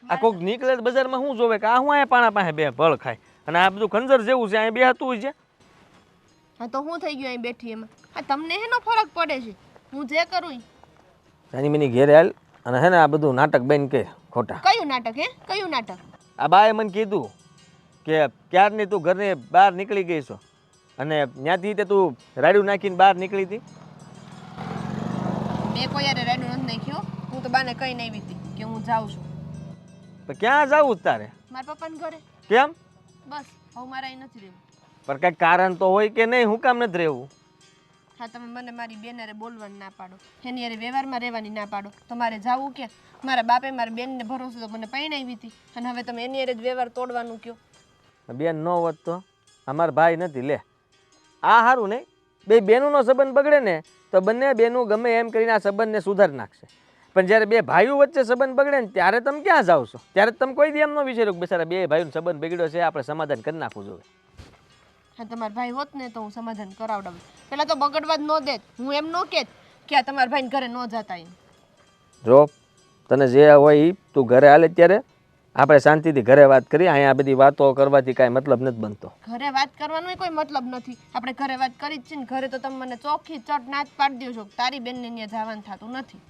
Speaker 3: આ કોઈક નીકળે તો બજારમાં શું જોવે કે આ હું અહીંયા પાણા પાસે બે ભળ ખાય અને આ બધું ખંજર જેવું છે અહીંયા બેહતું હોય છે
Speaker 2: હા તો હું થઈ ગયું અહીં બેઠી એમાં? હા તમને એનો ફરક પડે છે? હું જે કરું ઈ.
Speaker 3: નાની મિની ઘેરે હાલ અને હે ને આ બધું નાટક બેન કે ખોટા
Speaker 2: કયું નાટક હે? કયું નાટક?
Speaker 3: આ બાએ મને કીધું કે ક્યારની તું ઘરની બહાર નીકળી ગઈ છો અને ત્યાંથી તે તું રાડ્યું નાખીને બહાર નીકળી હતી
Speaker 2: મેં કોઈ યારે રેડું નથી નાખ્યો. હું તો બાને કઈ નહીં આવી હતી કે હું જાઉં છું
Speaker 3: તો ક્યાં જાવું જ તારે
Speaker 2: મારા પપ્પાને ઘરે.
Speaker 3: કેમ
Speaker 2: બસ હવે મારે અહીં નથી રહેવું.
Speaker 3: પણ કંઈક કારણ તો હોય કે નહીં હું કામ નથી રહેવું
Speaker 2: હા તમે મને મારી બેન હારે બોલવાની ના પાડો, એની હારે વ્યવહારમાં રહેવાની ના પાડો, તો મારે જાવું ક્યાં? મારા બાપે મારી બેનને ભરોસે તો મને પરણાવી હતી અને હવે તમે એની હારે જ વ્યવહાર તોડવાનું કહો.
Speaker 3: બેન ન હોત તો અમારા ભાઈ નથી લે આ સારું નહીં બે બેનોનો સંબંધ બગડે ને તો બંને બેનું ગમે એમ કરીને આ સંબંધને સુધારી નાખશે પણ જ્યારે બે ભાઈઓ વચ્ચે સંબંધ બગડે ને ત્યારે તમે ક્યાં જાઓ છો? ત્યારે તમે કોઈ દી એમ ન વિચાર્યું કે બેસારા બે ભાઈઓનો સંબંધ બગડ્યો છે આપણે સમાધાન કરી નાખવું જોઈએ.
Speaker 2: હા તમારા ભાઈ હોત ને તો હું સમાધાન કરાવડાવું. પહેલાં તો બગડવા જ ન દેત. હું એમ ન કહેત કે આ તમારા ભાઈને ઘરે ન જતા એમ.
Speaker 3: જો તને જે હોય એ તું ઘરે હાલે ત્યારે આપણે શાંતિથી ઘરે વાત કરી અહીંયા બધી વાતો કરવાથી કાંઈ મતલબ નથી બનતો.
Speaker 2: ઘરે વાત કરવાનો કોઈ મતલબ નથી. આપણે ઘરે વાત કરી જ છે ને. ઘરે તો તમે મને ચોખ્ખી ચટ નાચ પાડી દો છો તારી બેનને ત્યાં જવાનું થતું નથી.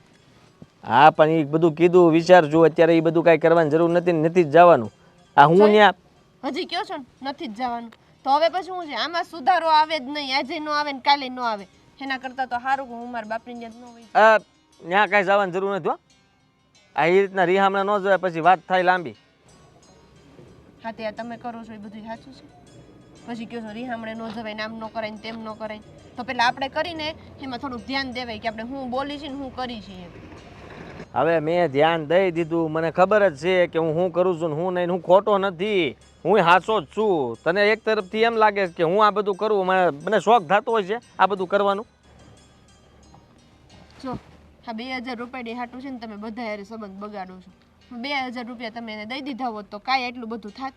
Speaker 3: હા પણ એ બધું કીધું વિચારજો અત્યારે એ બધું કાંઈ કરવાની જરૂર નથી ને નથી જ જવાનું. આ હું ત્યાં
Speaker 2: હજી કહો છો ને નથી જ જવાનું તો હવે પછી શું છે? આમાં સુધારો આવે જ નહીં. આજે ન આવે ને કાલે ન આવે. એના કરતાં તો સારું કે હું મારા બાપની ત્યાં જ ન હોય.
Speaker 3: ત્યાં કાંઈ જવાની જરૂર નથી હો. આ એ રીતના રીહામણા ન જવાય પછી વાત થાય લાંબી.
Speaker 2: હા તે તમે કરો છો એ બધું સાચું છે. પછી કહો છો રીહામણે ન જવાય, નામ ન કરાય ને તેમ ન કરાય. તો પેલા આપણે કરીને એમાં થોડુંક ધ્યાન દેવાય કે આપણે હું બોલી છીએ ને હું કરી છીએ.
Speaker 3: હવે મેં ધ્યાન દઈ દીધું મને ખબર જ છે કે હું શું કરું છું ને હું નહીં. હું ખોટો નથી, હું સાચો જ છું. તને એક તરફથી એમ લાગે કે હું આ બધું કરું મને શોખ થતો હોય છે આ બધું કરવાનું.
Speaker 2: જો હા 2000 રૂપિયા હાટું છે ને તમે બધા યારે સંબંધ બગાડો છો. 2000 રૂપિયા તમે એને દઈ દીધા હોત તો કાંઈ એટલું બધું થાત?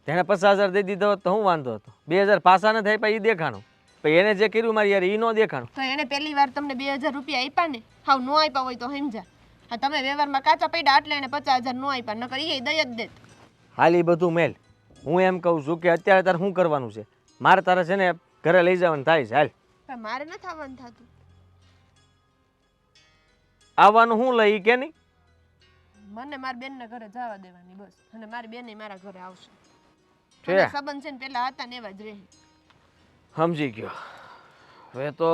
Speaker 3: તેને 50,000 દઈ દીધો હોત તો હું વાંધો હતો? 2,000 પાસા ન થાય પણ એ દેખાણું. પણ એને જે કર્યું મારી યાર એ ન દેખાણું.
Speaker 2: તો એને પહેલી વાર તમને 2000 રૂપિયા આપ્યા ને, હાવ ન આપ્યા હોય તો સમજા. હા તમે વ્યવહારમાં કાચા પડ્યા એટલે એને 50,000 ન આપ્યા, નકર એ દઈ જ દેત.
Speaker 3: હાલ એ બધું મેલ. હું એમ કહું છું કે અત્યારે તારે શું કરવાનું છે? મારે તારે છે ને ઘરે લઈ જવાનું થાય છે. હાલ
Speaker 2: પણ મારે નથી આવવાનું થતું.
Speaker 3: આવવાનું હું લઈ કે નહીં?
Speaker 2: મને મારી બેનને ઘરે જવા દેવાની બસ. અને મારી બેન મારા ઘરે આવશે.
Speaker 3: છે.
Speaker 2: અને સંબંધ છે ને પેલા હતા ને એવા જ રહે.
Speaker 3: સમજી ગયો. હવે તો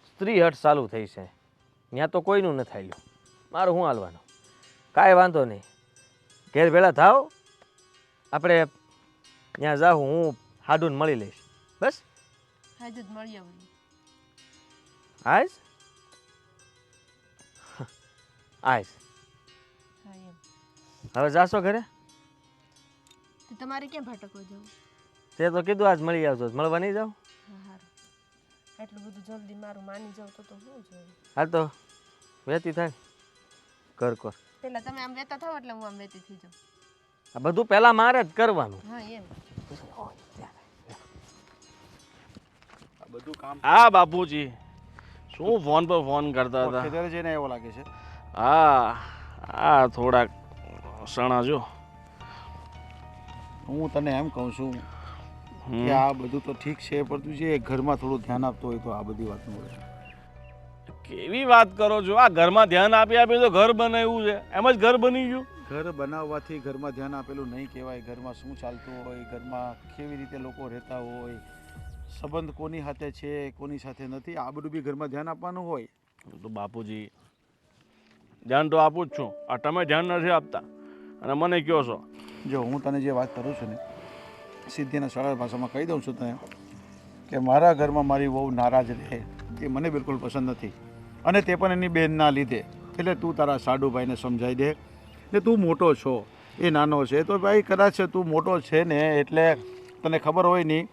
Speaker 3: સ્ત્રી હટ ચાલુ થઈ છે. ત્યાં તો કોઈનું નથી હાલ્યું. મારું શું હાલવાનું? કાંઈ વાંધો નહીં. ઘેર ભેળા થાવ આપણે ત્યાં જાઉં હું હાડુને મળી લઈશ. બસ
Speaker 2: આજે જ મળી આવું.
Speaker 3: આજ આજ
Speaker 2: હા એમ.
Speaker 3: હવે જાશો ઘરે?
Speaker 2: તો તમારે ક્યાં ભટકવા જવું?
Speaker 3: તે તો કીધું આજ મળી આવજો. મળવા નહીં જાવ?
Speaker 2: હા સારું. એટલું બધું જલ્દી મારું માની જાવ તો શું જોઈએ?
Speaker 3: હા તો વેતી થાય કર કર.
Speaker 2: પેલા તમે આમ વેતા થાવ એટલે હું આમ વેતી થઈ જાઉં.
Speaker 3: આ બધું પહેલા મારે જ કરવાનું.
Speaker 2: હા એમ.
Speaker 6: બધું કામ
Speaker 4: હા બાપુજી શું ફોન પર ફોન કરતા હતા?
Speaker 6: ખેતરે જઈને એવો લાગે છે.
Speaker 4: હા હા થોડાક સણા જો.
Speaker 6: હું તને એમ કહું છું કે આ બધું તો ઠીક છે પણ તું જે ઘરમાં થોડું ધ્યાન આપતો હોય તો આ બધી વાત ન હોય.
Speaker 4: કેવી વાત કરો છો? આ ઘરમાં ધ્યાન આપી આપી તો ઘર બનાવ્યું છે, એમ જ ઘર બની ગયું.
Speaker 6: ઘર બનાવવાથી ઘરમાં ધ્યાન આપેલું નહીં કહેવાય. ઘરમાં શું ચાલતું હોય, ઘરમાં કેવી રીતે લોકો રહેતા હોય, સંબંધ કોની સાથે છે કોની સાથે નથી, આ બધું બી ઘરમાં ધ્યાન આપવાનું હોય.
Speaker 4: તો બાપુજી ધ્યાન તો આપું જ છું. આ તમે ધ્યાન નથી આપતા અને મને કહો છો.
Speaker 6: જો હું તને જે વાત કરું છું ને સીધી અને સરળ ભાષામાં કહી દઉં છું તને કે મારા ઘરમાં મારી બહુ નારાજ રહે એ મને બિલકુલ પસંદ નથી. અને તે પણ એની બહેનના લીધે. એટલે તું તારા સાડુભાઈને સમજાવી દે ને તું મોટો છો એ નાનો છે તો ભાઈ કદાચ તું મોટો છે ને એટલે તને ખબર હોય નહીં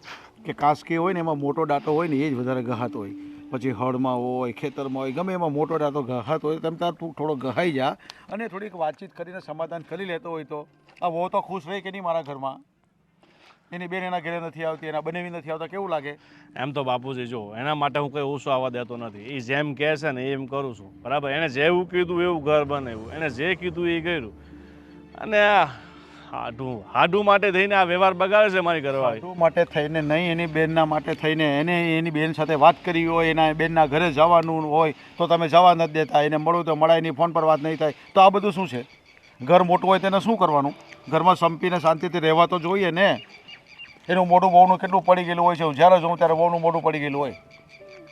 Speaker 6: કે કાસકી હોય ને એમાં મોટો ડાટો હોય ને એ જ વધારે ગહાત હોય. પછી હળમાં હોય ખેતરમાં હોય ગમે એમાં મોટો ડાટો ગહાત હોય તેમ તાર તું થોડો ગહાઈ જા અને થોડીક વાતચીત કરીને સમાધાન કરી લેતો હોય તો આ વહુ તો ખુશ રહી કે નહીં મારા ઘરમાં. એની બેન એના ઘરે નથી આવતી, એના બનેવી નથી આવતા, કેવું લાગે?
Speaker 4: એમ તો બાપુજી જો એના માટે હું કંઈ ઓછું આવવા દેતો નથી. એ જેમ કહે છે ને એમ કરું છું, બરાબર. એણે જેવું કીધું એવું ઘર બનાવ્યું, એણે જે કીધું એ કર્યું. અને હાડું માટે થઈને આ વ્યવહાર બગાડે છે મારી ઘરવાળી.
Speaker 6: તું માટે થઈને નહીં, એની બેનના માટે થઈને એને એની બેન સાથે વાત કરી હોય, એના બેનના ઘરે જવાનું હોય તો તમે જવા નથી દેતા. એને મળું તો મળાય નહીં, ફોન પર વાત નહીં થાય. તો આ બધું શું છે? ઘર મોટું હોય તેને શું કરવાનું? ઘરમાં સંપીને શાંતિથી રહેવા તો જોઈએ ને. એનું મોઢું બહુનું કેટલું પડી ગયેલું હોય છે. હું જ્યારે જોઉં ત્યારે બહુનું મોઢું પડી ગયેલું હોય.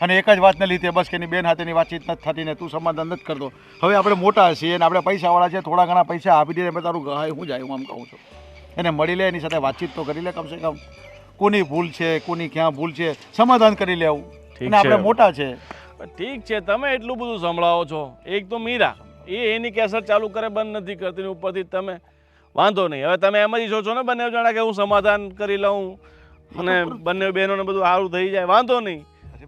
Speaker 6: અને એક જ વાતને લીધે બસ કે એની બેન હાથેની વાતચીત નથી થતી ને તું સમાધાન નથી કરતો. હવે આપણે મોટા છીએ ને આપણે પૈસાવાળા છે, થોડા ઘણા પૈસા આપી દઈએ મેં તારું ગહાય હું જાય હું આમ કહું છું. એને મળી લે, એની સાથે વાતચીત તો કરી લે કમસે કમ. કોની ભૂલ છે, કોની ક્યાં ભૂલ છે, સમાધાન કરી લેવું. અને આપણે મોટા છે.
Speaker 4: ઠીક છે, તમે એટલું બધું સંભળાવો છો. એક તો મીરા એની કેસર ચાલુ કરે બંધ નથી કરતી, ઉપરથી તમે વાંધો નહીં. હવે તમે એમ જ સોચો ને બંને જણા કે હું સમાધાન કરી લઉં અને બંને બહેનોને બધું સારું થઈ જાય, વાંધો નહીં,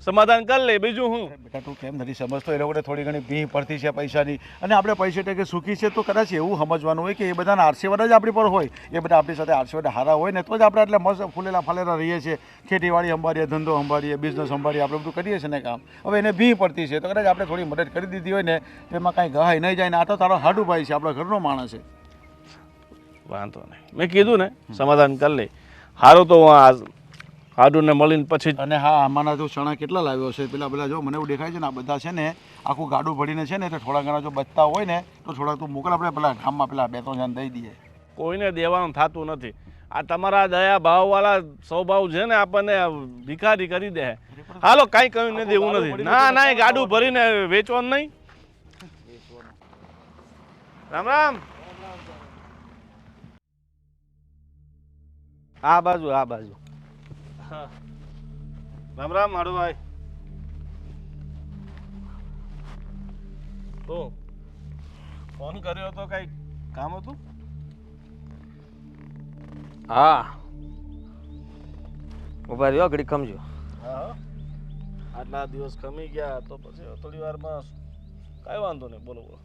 Speaker 4: સમાધાન કરી લે. બીજું હું
Speaker 6: બેટા તું કેમ નથી સમજતો? એ લોકોને થોડી ઘણી ભીહ પડતી છે પૈસાની, અને આપણે પૈસે ટકે સુખી છે તો કદાચ એવું સમજવાનું હોય કે એ બધાના આશીર્વાદ જ આપણી પર હોય. એ બધા આપણી સાથે આશીર્વાદ હારા હોય ને તો જ આપણે એટલે મસ્ત ફૂલેલા ફાલેલા રહીએ છીએ, ખેતીવાડી સંભાળીએ, ધંધો સંભાળીએ, બિઝનેસ સંભાળીએ, આપણે બધું કરીએ છીએ ને કામ. હવે એને ભીહ પડતી છે તો કદાચ આપણે થોડી મદદ કરી દીધી હોય ને તો એમાં કાંઈ ગહાઈ નહીં જાય ને. આ તો તારો હાડુભાઈ છે, આપણા ઘરનો માણસ છે.
Speaker 4: વાંધો નહીં, મેં કીધું ને સમાધાન કરી લે. સારું તો હું હાડુને મળીને પછી.
Speaker 6: અને હા, આમાંના જો ચણા કેટલા લાવ્યો છે? પેલા જો મને એવું દેખાય છે ને આ બધા છે ને આખું ગાડું ભરીને છે ને એટલે થોડા ઘણા જો બચતા હોય ને તો થોડા તું મોકલ, આપણે પેલા ગામમાં પેલા 2-3 જણ દઈ દઈએ.
Speaker 4: કોઈને દેવાનું થતું નથી. આ તમારા દયા ભાવવાળા સ્વભાવ છે ને આપણને ભિખારી કરી દે. હાલો કાંઈ કહ્યું નથી, એવું નથી. ના એ ગાડું ભરીને વેચવાનું નહીં. રામ રામ.
Speaker 3: આ બાજુ
Speaker 4: રામ રામ હાડુભાઈ. તો ફોન કર્યો તો કઈ કામ હતું?
Speaker 3: હા, ઉભા રહ્યો ઘડી ખમજો.
Speaker 4: હા, આટલા દિવસ ખમી ગયા તો પછી થોડી વારમાં કાંઈ વાંધો નહીં. બોલો બોલો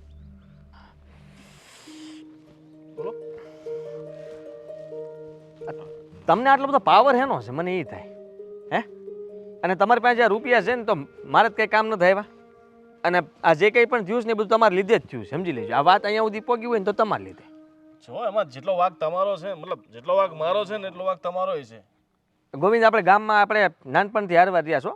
Speaker 4: બોલો.
Speaker 3: તમને આટલો બધો પાવર હેનો છે મને એ થાય હે? અને તમારી પાસે જ્યાં રૂપિયા છે ને તો મારે જ કંઈ કામ ન થાય. અને આ જે કંઈ પણ થયું છે ને એ બધું તમારે લીધે જ થયું છે, સમજી લેજો. આ વાત અહીંયા સુધી પહોંચી હોય ને તો તમારે લીધે.
Speaker 4: જો એમાં જેટલો વાગ તમારો છે, મતલબ જેટલો વાગ મારો છે ને એટલો વાગ તમારો છે.
Speaker 3: ગોવિંદ, આપણે ગામમાં આપણે નાનપણથી હારવા રહ્યા છો,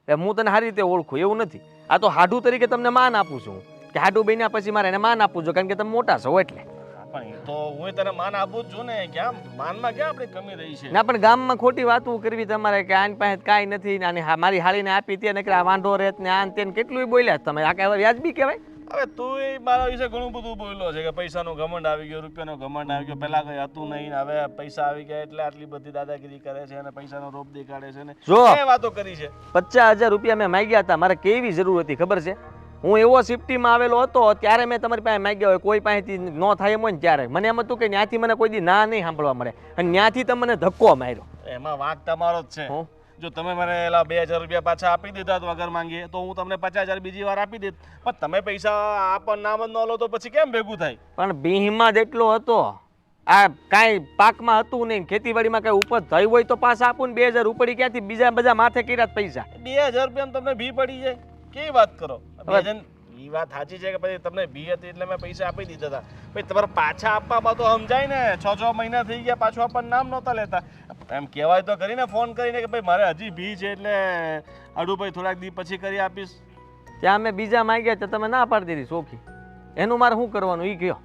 Speaker 3: હું તને સારી રીતે ઓળખું એવું નથી. આ તો હાડુ તરીકે તમને માન આપું છું કે હાડુ બન્યા પછી મારે એને માન આપવું છું, કારણ કે તમે મોટા છો એટલે.
Speaker 4: પણ તો હું તને માન આપું જ છું ને. ક્યાં માનમાં ક્યાં આપણે કમી રહી છે?
Speaker 3: ના, પણ ગામમાં ખોટી વાતો કરવી તમારે કે આની પાસે કાંઈ નથી ને આની મારી હાળીને આપી ત્યાં કે આ વાંઢો રહેત ને આન તેને કેટલું બોલ્યા તમે. આ કહેવાય વ્યાજબી કહેવાય?
Speaker 4: હવે તું મારા વિશે ઘણું બધું બોલ્યો છે કે પૈસાનો ઘમંડ આવી ગયો, રૂપિયાનો ઘમંડ આવી ગયો. પહેલા કઈ હતું નહીં, હવે પૈસા આવી ગયા એટલે આટલી બધી દાદાગીરી કરે છે અને પૈસાનો રોપ દેખાડે છે ને એ વાતો કરી છે.
Speaker 3: 50,000 રૂપિયા મેં માંગ્યા હતા, મારે કેવી જરૂર હતી ખબર છે? હું એવો સિફ્ટીમાં આવેલો હતો ત્યારે મેં તમારી પાસે માંગ્યા હોય, કોઈ પાસેથી ન થાય એમ હોય ને ત્યારે. મને એમ હતું કે ત્યાંથી મને કોઈ દી ના નહીં સાંભળવા મળે, અને ત્યાંથી તમે મને ધક્કો માર્યો.
Speaker 4: એમાં વાંક તમારો જ છે. જો તમે મને એલા 2,000 રૂપિયા પાછા આપી દીધા વગર માંગીએ તો હું તમને 50,000 બીજી વાર આપી દેત. પણ તમે પૈસા આપણ નામ જ ન લો તો પછી કેમ ભેગું થાય?
Speaker 3: પણ બીહમાં જ એટલો હતો, આ કાંઈ પાકમાં હતું નહીં, ખેતીવાડીમાં કાંઈ ઉપજ થઈ હોય તો પાછા આપું ને 2,000 ઉપડી ક્યાંથી બીજા બધા માથે કર્યા પૈસા.
Speaker 4: 2,000 રૂપિયા તમને ભી પડી જાય, કેવી વાત કરો? એ વાત સાચી છે કે પછી તમને ભી હતી એટલે મેં પૈસા આપી દીધા હતા. પછી તમારે પાછા આપવામાં તો સમજાય ને. 6 મહિના થઈ ગયા પાછું આપણને નામ નહોતા લેતા. એમ કહેવાય તો કરીને ફોન કરીને કે ભાઈ મારે હજી ભી છે એટલે અડુભાઈ થોડાક દી પછી કરી આપીશ.
Speaker 3: ત્યાં મેં બીજા માંગ્યા તો તમે ના પાડી દીધી સોખી. એનું મારે શું કરવાનું એ કહો.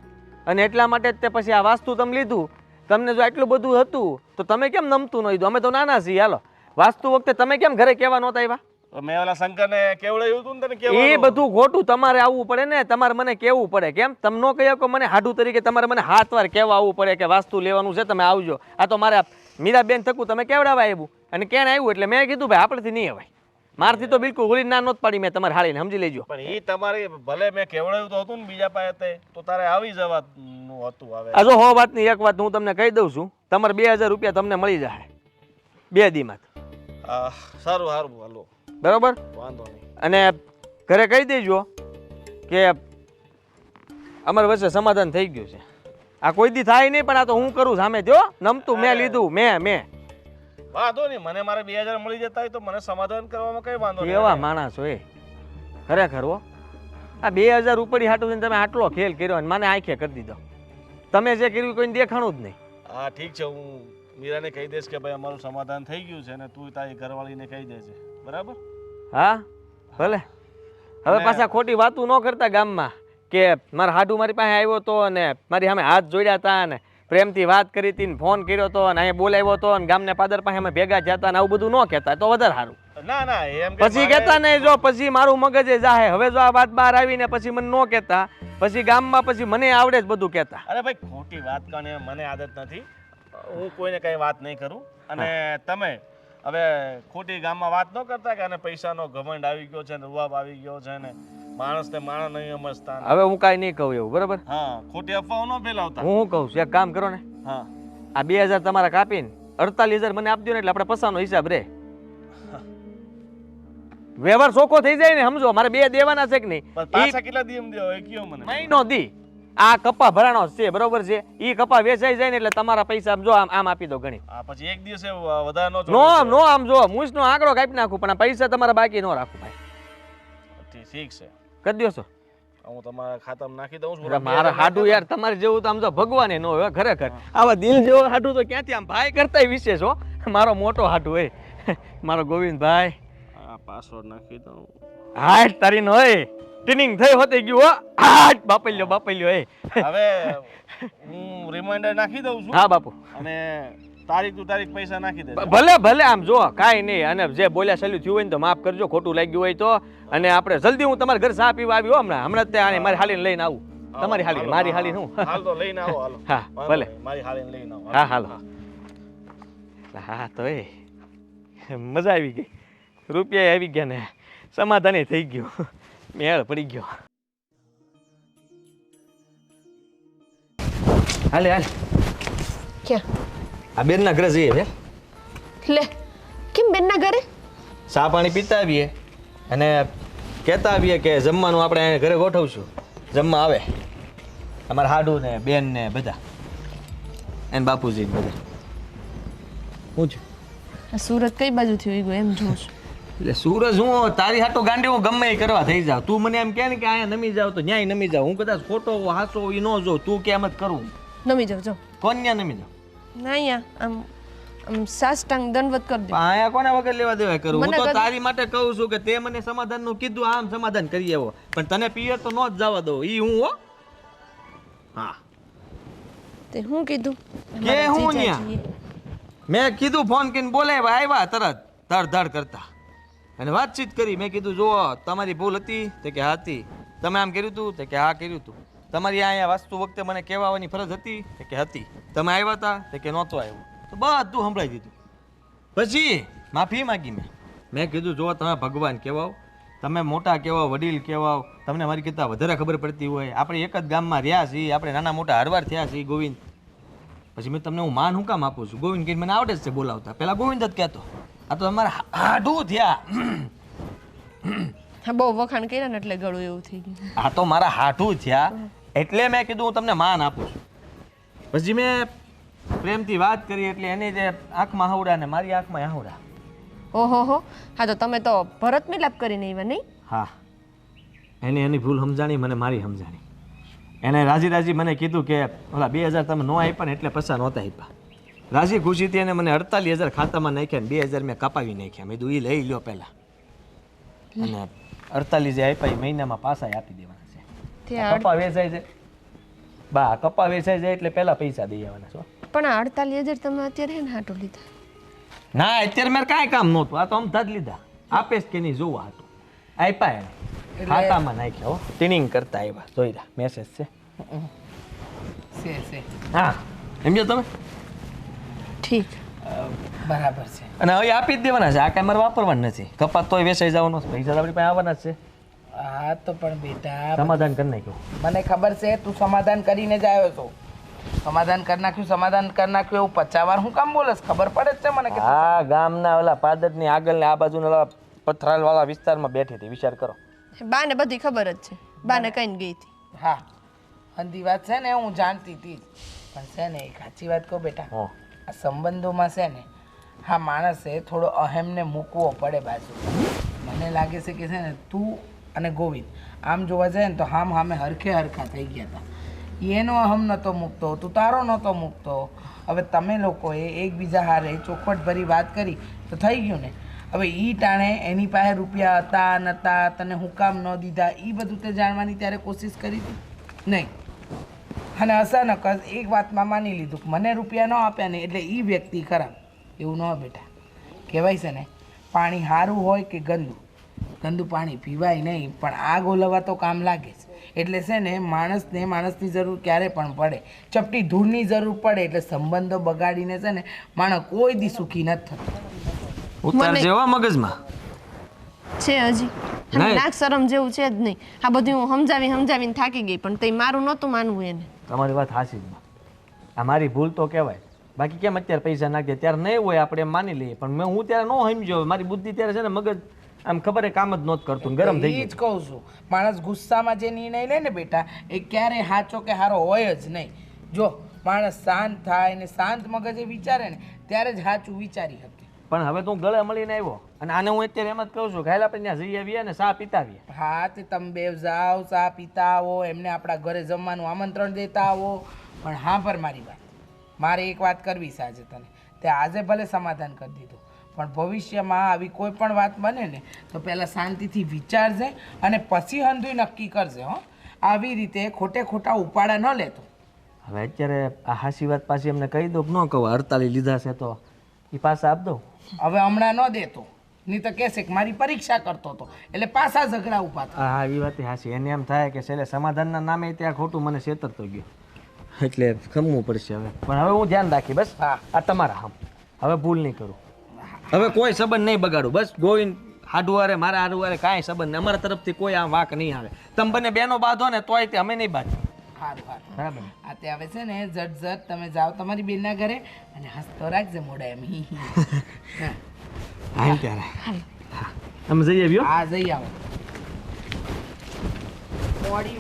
Speaker 3: અને એટલા માટે જ તે પછી આ વાસ્તુ તમે લીધું. તમને જો આટલું બધું હતું તો તમે કેમ નમતું ન લીધું? અમે તો નાના છીએ. હાલો, વાસ્તુ વખતે તમે કેમ ઘરે કહેવા નહોતા આવ્યા?
Speaker 4: મેં ઓલા શંકરને કેવડાવ્યું હતું ને તને.
Speaker 3: એ બધું ખોટું તમારે આવવું પડે ને, તમારે મને કેવું પડે. કેમ તમે નો કહ્યો કે મને હાડુ તરીકે તમારે મને હાથ વાર કહેવા આવવું પડે કે વાસ્તુ લેવાનું છે તમે આવજો. આ તો મારે મીરાબેન થકું તમે કેવડાવવા આવ્યું અને કેને આવ્યું એટલે મેં કીધું ભાઈ આપણેથી નહીં અવાય. મારથી તો બિલકુલ હોળી ના નહોત પાડી મેં તમારે હાળીને, સમજી લેજો.
Speaker 4: પણ એ તમારે ભલે મેં કેવડાવ્યું તો હતું ને બીજા પાસે તો તારે આવી જવાનું એવું હતું હવે.
Speaker 3: આ જો હો વાતની એક વાત હું તમને કહી દઉં છું, તમારે 2000 રૂપિયા તમને મળી જાય 2 દીમાં.
Speaker 4: સારું સારું હાલો,
Speaker 3: બરોબર?
Speaker 4: વાંધો નહીં.
Speaker 3: અને ઘરે કહી દેજો કે અમારી વચ્ચે સમાધાન થઈ ગયું છે. આ કોઈ દી થાય નહીં, પણ આ તો હું કરું સામે જો નમતું મેં લીધું મેં
Speaker 4: વાંધો નહીં, મને મારે 2000 મળી જતા હોય તો મને સમાધાન કરવામાં કઈ વાંધો નહીં.
Speaker 3: કેવા માણસ હોય ખરેખર હો. આ 2000 ઉપરી હાટું થઈને તમે આટલો ખેલ કર્યો અને મને આંખે કરી દીધો. તમે જે કર્યું કોઈને દેખાણું જ નહીં.
Speaker 4: હા ઠીક છે, હું મીરાને કહી દઈશ કે ભાઈ અમારું સમાધાન થઈ ગયું છે અને તું તારી ઘરવાળીને કહી દેજે, બરાબર?
Speaker 3: હા ભલે. હવે પાછા ખોટી વાતું ન કરતા ગામમાં કે મારા હાડુ મારી પાસે આવ્યો તો અને મારી સામે હાથ જોડ્યા હતા અને પ્રેમથી વાત કરી હતી ને ફોન કર્યો હતો અને અહીંયા બોલાવ્યો હતો અને ગામને પાદર પાસે અમે ભેગા જતા ને આવું બધું ન કહેતા તો વધારે સારું.
Speaker 4: ના ના એમ
Speaker 3: પછી કહેતા નહીં, જો પછી મારું મગજે જાહે. હવે જો આ વાત બહાર આવીને પછી મને ન કહેતા, પછી ગામમાં પછી મને આવડે જ બધું કહેતા.
Speaker 4: અરે ભાઈ ખોટી વાત કરને મને આદત નથી, હું કોઈને કઈ વાત નહીં કરું. અને તમે હવે ખોટી ગામમાં વાત ન કરતા કે આને પૈસાનો ઘમંડ આવી ગયો છે ને રૂવાબ આવી ગયો છે ને માણસને માણસ નહીં સમજતા.
Speaker 3: હવે હું કાંઈ નહીં કહું એવું, બરાબર?
Speaker 4: હા, ખોટી અફવાઓ ન ફેલાવતા.
Speaker 3: હું શું કહું છું, એક કામ કરો ને,
Speaker 4: હા,
Speaker 3: આ 2000 તમારા કાપીને 48000 મને આપજો ને એટલે આપણે પસાનો હિસાબ રે. વ્યવહાર ચોખ્ખો થઈ જાય ને, સમજો. મારે 2 દેવાના છે કે નહીં?
Speaker 4: પણ પાછા કેટલા દિવસ દેવો એ કયો મને.
Speaker 3: મહિનો દી આ કપા ભરાણો છે, બરોબર છે? ઈ કપા વેચાઈ જાય ને એટલે તમારા પૈસા જો આમ આપી દો ગણી.
Speaker 4: હા, પછી એક દિવસે વધારે
Speaker 3: નો આમ જો મૂછનો આંકડો કાપી નાખું પણ આ પૈસા તમારા બાકી ન રાખું ભાઈ.
Speaker 4: ઠીક છે,
Speaker 3: કરી દો છો.
Speaker 4: હું તમારા ખાતામાં નાખી દઉં છું.
Speaker 3: મારા હાડું યાર તમારે જેવું તો આમ તો ભગવાને નો હોય ખરેખર. આવા દિલ જેવો હાડું તો ક્યાંથી આમ ભાઈ કરતાય વિશેષ હો. મારો મોટો હાડું હોય મારો ગોવિંદભાઈ.
Speaker 4: પાસવર્ડ નાખી દઉં.
Speaker 3: હાટ તારી નો હોય ટ્રેનિંગ થઈ હોતી ગયું હો. હાટ બાપલ્યો એ.
Speaker 4: હવે હું રિમાઇન્ડર નાખી દઉં છું.
Speaker 3: હા બાપુ.
Speaker 4: અને તારીખ પૈસા નાખી દે.
Speaker 3: ભલે આમ જો કાંઈ નહીં. અને જે બોલ્યા સલ્યું થયું હોય ને તો માફ કરજો, ખોટું લાગ્યું હોય તો. અને આપણે જલ્દી હું તમારા ઘર ચા પીવા આવ્યો હમણાં જ ત્યાં મારી હાલીને લઈને આવું. તમારી હાલી મારી હાલી હું
Speaker 4: હાલ તો લઈને આવો. હાલો.
Speaker 3: હા ભલે.
Speaker 4: મારી હાલીને લઈને આવો.
Speaker 3: હા હાલો. હા તો એ મજા આવી ગઈ, રૂપિયા આવી ગયા ને સમાધાને થઈ ગયું, મેળ પડી ગયો. હાલે
Speaker 2: ક્યાં?
Speaker 3: આ બેનના ઘરે જઈએ છે.
Speaker 2: લે, કેમ બેનના ઘરે?
Speaker 3: ચા પાણી પીતા આવીએ અને કહેતા આવીએ કે જમવાનું આપણે ઘરે ગોઠવશું. જમવા આવે અમારા હાડુ ને બેન ને બધા, એને બાપુજી બધા. શું છે?
Speaker 2: સુરત કઈ બાજુ થયું ગયું એમ જોઉં છું.
Speaker 3: એટલે સૂરજ હું તારી હાટો ગાંડી હું ગમે એ કરવા થઈ જાવ. તું મને એમ કહે ને કે અહીંયા નમી જાવ તો ન્યાય નમી જાવ. હું કદાચ ખોટો હાચો એ ન જોઉં, તું કે એમ જ કરું.
Speaker 2: નમી જાવ, જાઓ.
Speaker 3: કોણ ન્યા નમી જાવ?
Speaker 2: ના અહીંયા આમ સાષ્ટાંગ દંડવત કરી દો.
Speaker 3: અહીંયા કોને વગર લેવા દેવા કરું? હું
Speaker 2: મને
Speaker 3: તો તારી માટે કહું છું કે તે મને સમાધાનનું કીધું, આમ સમાધાન કરી આવો. પણ તને પિયર તો ન જ જવા દો. ઈ હું હો. હા
Speaker 2: તે હું કીધું
Speaker 3: કે હું ન્યા મેં કીધું ફોન કરીને બોલાવ્યા, આવ્યા તરત ધડ કરતા અને વાતચીત કરી. મેં કીધું જો તમારી ભૂલ હતી તે કે હા હતી, તમે આમ કર્યું હતું તે કે હા કર્યું હતું, તમારી અહીંયા વાસ્તુ વખતે મને કહેવાની ફરજ હતી તે કે હતી, તમે આવ્યા હતા તે કે નહોતો આવ્યો, તો બધું સંભળાઈ દીધું. પછી માફી માગી મેં કીધું જો તમે ભગવાન કહેવાઓ, તમે મોટા કહેવાઓ, વડીલ કહેવાઓ, તમને મારી કરતાં વધારે ખબર પડતી હોય. આપણે એક જ ગામમાં રહ્યા છીએ, આપણે નાના મોટા હરવાર થયા છીએ. ગોવિંદ પછી મેં તમને હું માન હું કામ આપું છું? ગોવિંદ કહીને મને આવડે જ છે બોલાવતા, પેલા ગોવિંદ જ કહેતો. આ તો અમારા હાડું થયા.
Speaker 2: હા, બહુ વખાણ કર્યા ને એટલે ગળું એવું થઈ ગયું.
Speaker 3: આ તો મારા હાડું થયા એટલે મેં કીધું હું તમને માન આપું છું. પછી મેં પ્રેમથી વાત કરી એટલે એની જે આંખમાં હાવડા ને મારી આંખમાં હાવડા.
Speaker 2: ઓહો હો, હા તો તમે તો ભરત મિલાપ કરીને આવ્યા નહીં?
Speaker 3: હા, એને એની ભૂલ સમજાણી, મને મારી સમજાણી. એને રાજી મને કીધું કે ઓલા 2000 તમે ન આપ્યા ને એટલે પૈસા નહોતા આપ્યા. રાજી ખુશીથી એને મને 48000 ખાતામાં નાખ્યા ને 2000 મેં કપાવી નાખ્યા. મેં કીધું એ લઈ લ્યો પહેલાં, અને 48 જે આપ્યા એ મહિનામાં પાછા આપી દેવાના છે. કપા વેચાઈ જાય બા, કપા વેચાઈ જાય એટલે પહેલાં પૈસા દઈ આવવાના છો.
Speaker 2: પણ આ 48000 તમે અત્યારે હે ને હાટું લીધા?
Speaker 3: ના, અત્યારે મારે કાંઈ કામ નહોતું, આ તો અમથા જ લીધા. આપે કે નહીં જોવા હતું, આપ્યા એને ખાતામાં નાખ્યા. હો, ટ્રેનિંગ કરતા આવ્યા. જોઈ રહ્યા મેસેજ છે. હા, સમજો તમે?
Speaker 2: ઠીક,
Speaker 5: બરાબર છે.
Speaker 3: અને હવે આપી જ દેવાના છે. આ કાંઈ મારે વાપરવાનું નથી. કપાત તોય વેચાઈ જવાનો છે, પૈસા આપણી પાસે આવવાના જ છે.
Speaker 5: હા તો પણ બેટા
Speaker 3: સમાધાન કરી નાખ્યું.
Speaker 5: મને ખબર છે તું સમાધાન કરીને જ આવ્યો છો, સમાધાન કરી નાખ્યું એવું 50 વાર હું કામ બોલસ? ખબર પડે જ છે મને કે
Speaker 3: આ ગામના ઓલા પાદરની આગળ ને આ બાજુના ઓલા પથરાલવાળા વિસ્તારમાં બેઠી હતી, વિચાર કરો.
Speaker 2: બાને બધી ખબર જ છે, બાને કહીને ગઈ હતી.
Speaker 5: હા, અંધી વાત છે ને હું જાણતી હતી જ. પણ છે ને એક સાચી વાત કહું બેટા,
Speaker 3: હો.
Speaker 5: આ સંબંધોમાં છે ને હા માણસે થોડો અહેમને મૂકવો પડે બાજુ. મને લાગે છે કે છે ને તું અને ગોવિંદ આમ જોવા જાય ને તો હામે હરખે હરખા થઈ ગયા હતા. એનો અહમ નહોતો મૂકતો, તું તારો નહોતો મૂકતો. હવે તમે લોકોએ એકબીજા હારે ચોખવટભરી વાત કરી તો થઈ ગયું ને. હવે એ ટાણે એની પાસે રૂપિયા હતા નહોતા, તને હું કામ ન દીધા, એ બધું તે જાણવાની ત્યારે કોશિશ કરી હતી નહીં. અને અચાનક જ એક વાતમાં માની લીધું કે મને રૂપિયા ન આપ્યા ને એટલે એ વ્યક્તિ ખરાબ. એવું ન બેટા, કહેવાય છે ને પાણી સારું હોય કે ગંદુ પાણી પીવાય નહીં, પણ આગ ઓલવવા તો કામ લાગે છે. એટલે છે ને માણસની જરૂર ક્યારે પણ પડે, ચપટી ધૂળની જરૂર પડે. એટલે સંબંધો બગાડીને છે ને માણસ કોઈ દી સુખી નથી થતો.
Speaker 3: ઉતાર જેવા મગજમાં
Speaker 2: છે હજી નાક શરમ જેવું છે જ નહીં. આ બધું હું સમજાવીને થાકી ગઈ, પણ તે મારું નહોતું માનવું એને.
Speaker 3: તમારી વાત હાચી જ. આ મારી ભૂલ તો કહેવાય. બાકી કેમ અત્યારે પૈસા નાખીએ ત્યારે નહીં હોય આપણે એમ માની લઈએ, પણ હું ત્યારે ન સમજ્યો. મારી બુદ્ધિ ત્યારે છે ને મગજ આમ ખબર કામ જ નહોતું કરતું, ગરમ થઈ
Speaker 5: એ જ કહું છું, માણસ ગુસ્સામાં જે નિર્ણય લે ને બેટા એ ક્યારેય સાચો કે સારો હોય જ નહીં. જો માણસ શાંત થાય ને શાંત મગજે વિચારે ને ત્યારે જ સાચું વિચારી શકે.
Speaker 3: પણ હવે તું ગળે મળીને આવ્યો અને આને હું અત્યારે એમ જ કહું છું કે હાલ આપણે ત્યાં જઈ આવીએ ને ચા પીતા આવીએ.
Speaker 5: હા તે તમે બે જાઓ, ચા પીતા આવો, એમને આપણા ઘરે જમવાનું આમંત્રણ દેતા આવો. પણ હા પર મારી વાત, મારે એક વાત કરવી છે આજે તને. તે આજે ભલે સમાધાન કરી દીધું, પણ ભવિષ્યમાં આવી કોઈ પણ વાત બને ને તો પહેલાં શાંતિથી વિચારજે અને પછી હંધુય નક્કી કરજે. હો, આવી રીતે ખોટા ઉપાડા ન લેતો.
Speaker 3: હવે અત્યારે આ હાસી વાત પાછી એમને કહી દો કે ન કહું, હડતાલી લીધા છે તો એ પાછા આપ દઉં.
Speaker 5: હવે હમણાં ન દેતો, નહીં તો કહેશે કે મારી પરીક્ષા કરતો હતો એટલે પાછા ઝઘડા ઉભા થાય.
Speaker 3: હા એ વાત હાસી. એને એમ થાય કે છેલ્લે સમાધાનના નામે ત્યાં ખોટું મને છેતરતો ગયો, એટલે ખમવું પડશે હવે. પણ હવે હું ધ્યાન રાખી બસ.
Speaker 5: હા,
Speaker 3: આ તમારા હમ હવે ભૂલ નહીં કરું. હવે કોઈ સંબંધ નહીં બગાડું. બસ ગોવિંદ હાડુવારે મારા હાડુવારે કાંઈ સંબંધ નહીં, અમારા તરફથી કોઈ આમ વાક નહીં આવે. તમે બંને બેનો બાંધો ને તોય તે અમે નહીં બાંધીએ.
Speaker 5: સારું
Speaker 3: બરાબર.
Speaker 5: આ તે આવે છે ને ઝટ તમે જાઓ તમારી બેનના ઘરે અને હસતો રાખજે મોઢા એમ. હા,
Speaker 3: હાલ ત્યારે અમે જઈ આવ્યો.
Speaker 5: હા જઈ આવો.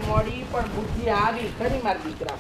Speaker 5: મોડી પણ બુદ્ધિ આવી ખરી મારા દીકરા.